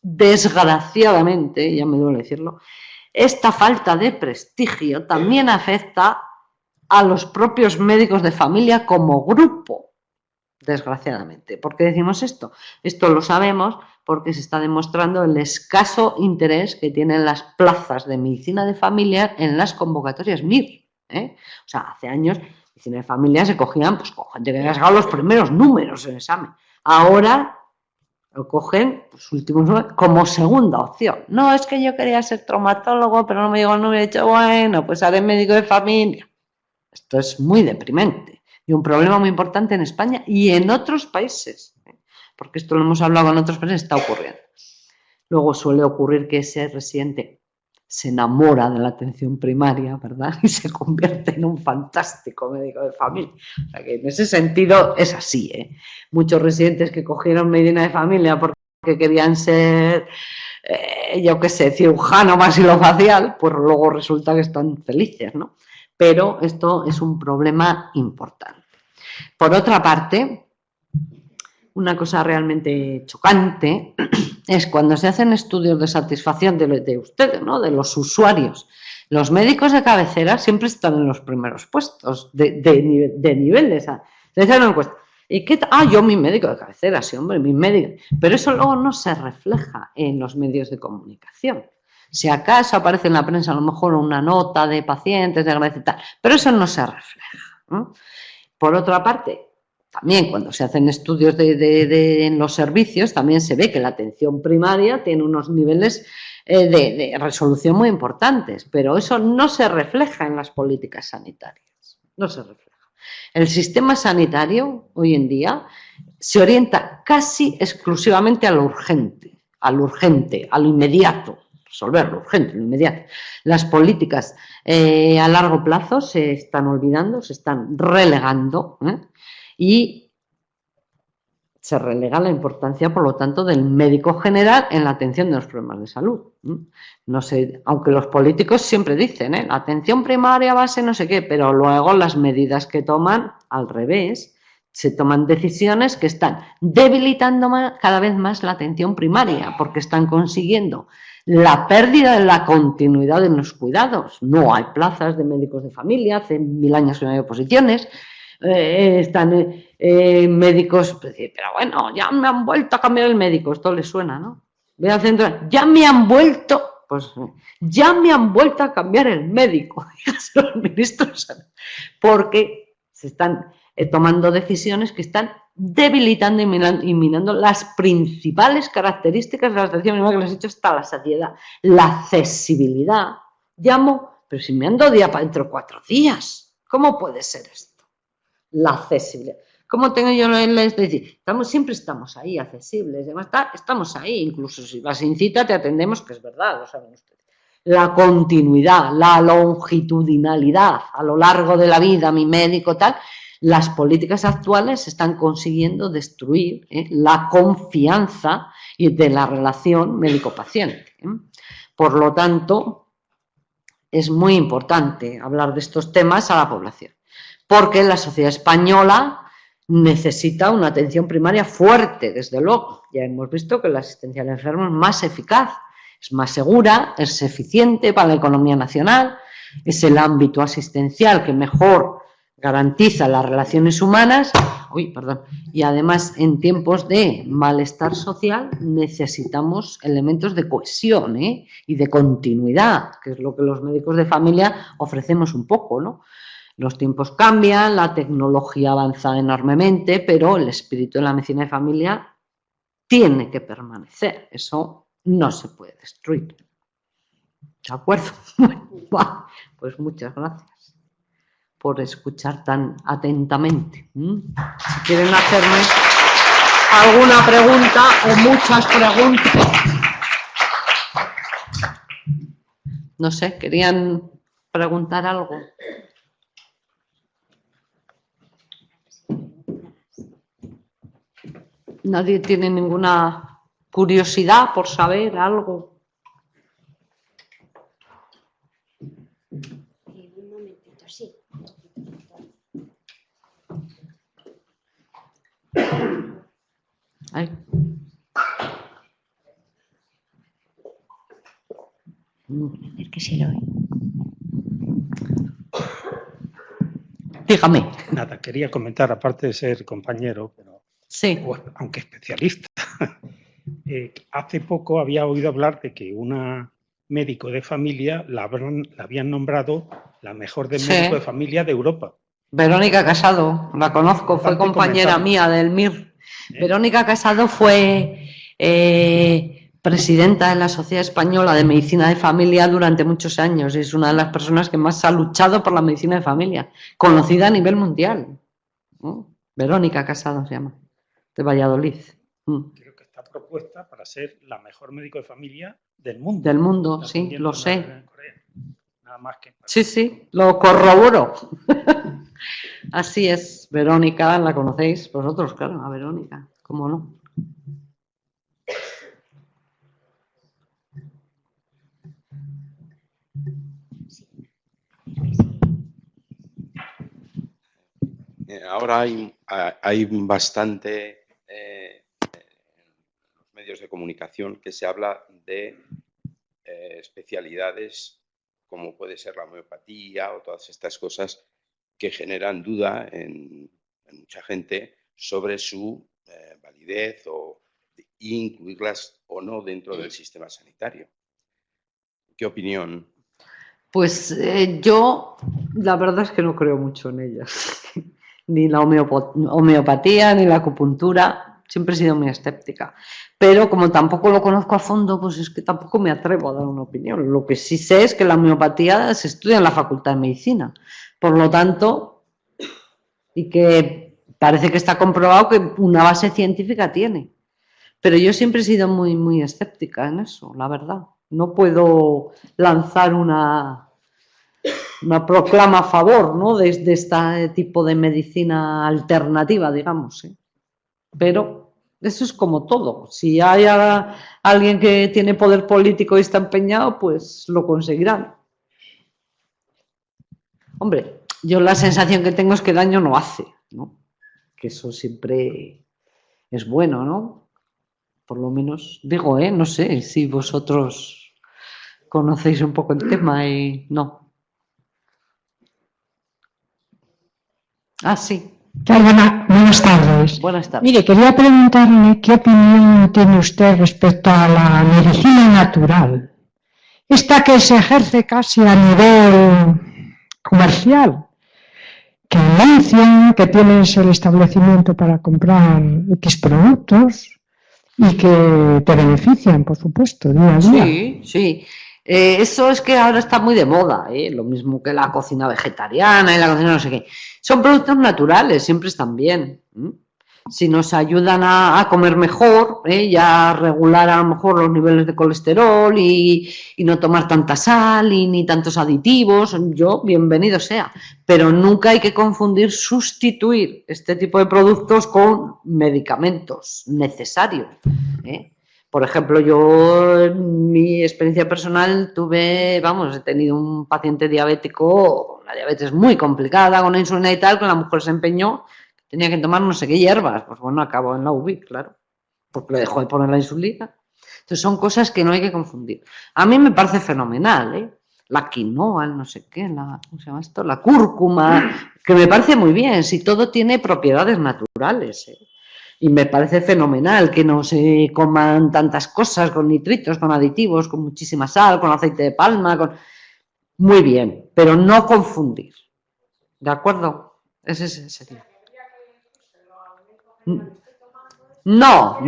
desgraciadamente, ya me duele decirlo, esta falta de prestigio también afecta a los propios médicos de familia como grupo, desgraciadamente. ¿Por qué decimos esto? Esto lo sabemos porque se está demostrando el escaso interés que tienen las plazas de medicina de familia en las convocatorias MIR. O sea, hace años medicina de familia se cogían pues, con gente que había sacado los primeros números en el examen. Ahora lo cogen los últimos números como segunda opción. No, es que yo quería ser traumatólogo, pero no me llegó el número. He dicho, bueno, pues haré médico de familia. Esto es muy deprimente y un problema muy importante en España y en otros países, porque esto lo hemos hablado en otros países, está ocurriendo. Luego suele ocurrir que ese residente se enamora de la atención primaria, ¿verdad? Y se convierte en un fantástico médico de familia. O sea que en ese sentido es así, ¿eh? Muchos residentes que cogieron medicina de familia porque querían ser, yo qué sé, cirujano maxilofacial, pues luego resulta que están felices, ¿no? Pero esto es un problema importante. Por otra parte, una cosa realmente chocante es cuando se hacen estudios de satisfacción de ustedes, ¿no? De los usuarios. Los médicos de cabecera siempre están en los primeros puestos de niveles. Se hacen una encuesta. ¿Y qué tal? Ah, yo mi médico de cabecera, sí, hombre, mi médico. Pero eso luego no se refleja en los medios de comunicación. Si acaso aparece en la prensa a lo mejor una nota de pacientes, de agradecimiento, tal, pero eso no se refleja, ¿no? Por otra parte, también cuando se hacen estudios en los servicios, también se ve que la atención primaria tiene unos niveles de resolución muy importantes, pero eso no se refleja en las políticas sanitarias, no se refleja. El sistema sanitario hoy en día se orienta casi exclusivamente a lo urgente, a lo inmediato, resolver lo urgente, lo inmediato. Las políticas a largo plazo se están olvidando, se están relegando, y se relega la importancia, por lo tanto, del médico general en la atención de los problemas de salud. No sé, aunque los políticos siempre dicen, la atención primaria base no sé qué, pero luego las medidas que toman, al revés, se toman decisiones que están debilitando cada vez más la atención primaria, porque están consiguiendo la pérdida de la continuidad en los cuidados. No hay plazas de médicos de familia, hace 1000 años que no hay oposiciones. Están médicos, pero bueno, ya me han vuelto a cambiar el médico, esto les suena, ¿no? Voy al centro, ya me han vuelto a cambiar el médico, los ministros, porque se están tomando decisiones que están debilitando y minando las principales características de la atención primaria que les he dicho hasta la saciedad, la accesibilidad. Llamo, pero si me han dado día para dentro de 4 días, ¿cómo puede ser esto? La accesibilidad. ¿Cómo tengo yo les decir? Siempre estamos ahí, accesibles, además estamos ahí, incluso si vas sin cita te atendemos, que es verdad, lo saben ustedes. La continuidad, la longitudinalidad a lo largo de la vida, mi médico, tal, las políticas actuales están consiguiendo destruir la confianza de la relación médico-paciente. Por lo tanto, es muy importante hablar de estos temas a la población, porque la sociedad española necesita una atención primaria fuerte, desde luego. Ya hemos visto que la asistencia al enfermo es más eficaz, es más segura, es eficiente para la economía nacional, es el ámbito asistencial que mejor garantiza las relaciones humanas, y además en tiempos de malestar social necesitamos elementos de cohesión y de continuidad, que es lo que los médicos de familia ofrecemos un poco, ¿no? Los tiempos cambian, la tecnología avanza enormemente, pero el espíritu de la medicina de familia tiene que permanecer. Eso no se puede destruir. ¿De acuerdo? Bueno, pues muchas gracias por escuchar tan atentamente. Si quieren hacerme alguna pregunta o muchas preguntas, No sé, ¿querían preguntar algo? ¿Nadie tiene ninguna curiosidad por saber algo? Un momentito, sí. Ay. A ver que se lo oye. Dígame. Nada, quería comentar, aparte de ser compañero, pero, Sí. aunque especialista, hace poco había oído hablar de que una médico de familia la habían nombrado la mejor Sí. médico de familia de Europa. Verónica Casado, la conozco, fue Bastante compañera comentado. mía del MIR. Verónica Casado fue presidenta de la Sociedad Española de Medicina de Familia durante muchos años. Es una de las personas que más ha luchado por la medicina de familia, conocida a nivel mundial. ¿No? Verónica Casado se llama, de Valladolid. Creo que está propuesta para ser la mejor médico de familia del mundo. Del mundo, Está sí, pendiente lo de sé. en Corea. Nada más que... Sí, sí, lo corroboro. Así es, Verónica, la conocéis vosotros, claro, a Verónica, ¿cómo no? Ahora hay bastante en los medios de comunicación que se habla de especialidades como puede ser la homeopatía o todas estas cosas que generan duda en mucha gente sobre su validez o incluirlas o no dentro del sistema sanitario. ¿Qué opinión? Pues yo la verdad es que no creo mucho en ellas, ni la homeopatía ni la acupuntura, siempre he sido muy escéptica, pero como tampoco lo conozco a fondo, pues es que tampoco me atrevo a dar una opinión. Lo que sí sé es que la homeopatía se estudia en la Facultad de Medicina, por lo tanto, y que parece que está comprobado que una base científica tiene, pero yo siempre he sido muy, muy escéptica en eso, la verdad. No puedo lanzar una proclama a favor, ¿no?, de este tipo de medicina alternativa, digamos, ¿eh? Pero eso es como todo. Si hay alguien que tiene poder político y está empeñado, pues lo conseguirán. Hombre, yo la sensación que tengo es que daño no hace, ¿no? Que eso siempre es bueno, ¿no? Por lo menos digo, no sé si vosotros conocéis un poco el tema y no. Ah, sí. Buenas tardes. Buenas tardes. Mire, quería preguntarle qué opinión tiene usted respecto a la medicina natural. Esta que se ejerce casi a nivel comercial, que anuncian que tienes el establecimiento para comprar X productos y que te benefician, por supuesto, día a día. Sí, sí. Eso es que ahora está muy de moda, lo mismo que la cocina vegetariana y la cocina no sé qué. Son productos naturales, siempre están bien. Si nos ayudan a comer mejor, y a regular a lo mejor los niveles de colesterol y no tomar tanta sal y ni tantos aditivos, yo bienvenido sea. Pero nunca hay que confundir sustituir este tipo de productos con medicamentos necesarios, Por ejemplo, yo en mi experiencia personal he tenido un paciente diabético, una diabetes muy complicada, con una insulina y tal, que la mujer se empeñó, tenía que tomar no sé qué hierbas, pues bueno, acabó en la UBI, claro, porque le dejó de poner la insulina. Entonces son cosas que no hay que confundir. A mí me parece fenomenal, la quinoa, no sé qué, ¿cómo se llama esto? La cúrcuma, que me parece muy bien, si todo tiene propiedades naturales, Y me parece fenomenal que no se coman tantas cosas con nitritos, con aditivos, con muchísima sal, con aceite de palma, muy bien, pero no confundir. ¿De acuerdo? Ese sería. No,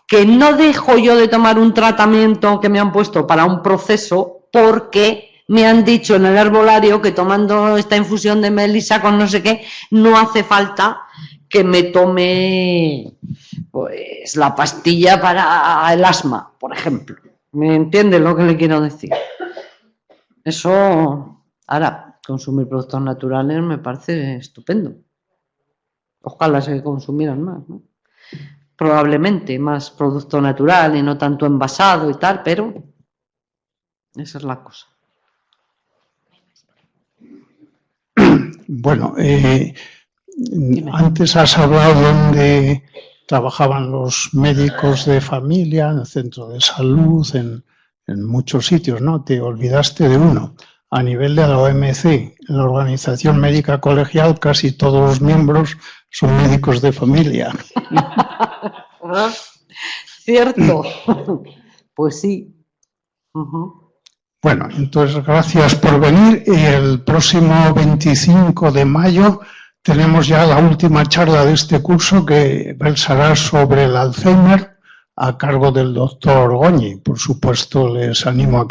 que no dejo yo de tomar un tratamiento que me han puesto para un proceso porque me han dicho en el herbolario que tomando esta infusión de melisa con no sé qué, no hace falta que me tome pues la pastilla para el asma, por ejemplo. ¿Me entiende lo que le quiero decir? Eso, ahora, consumir productos naturales me parece estupendo. Ojalá se consumieran más, ¿no? Probablemente más producto natural y no tanto envasado y tal, pero esa es la cosa. Bueno, antes has hablado donde trabajaban los médicos de familia, en el centro de salud, en muchos sitios, ¿no? Te olvidaste de uno. A nivel de la OMC, en la Organización Médica Colegial, casi todos los miembros son médicos de familia. ¿Ah? ¿Cierto? Pues sí. Ujú. Bueno, entonces gracias por venir. El próximo 25 de mayo tenemos ya la última charla de este curso que versará sobre el Alzheimer a cargo del doctor Goñi. Por supuesto, les animo a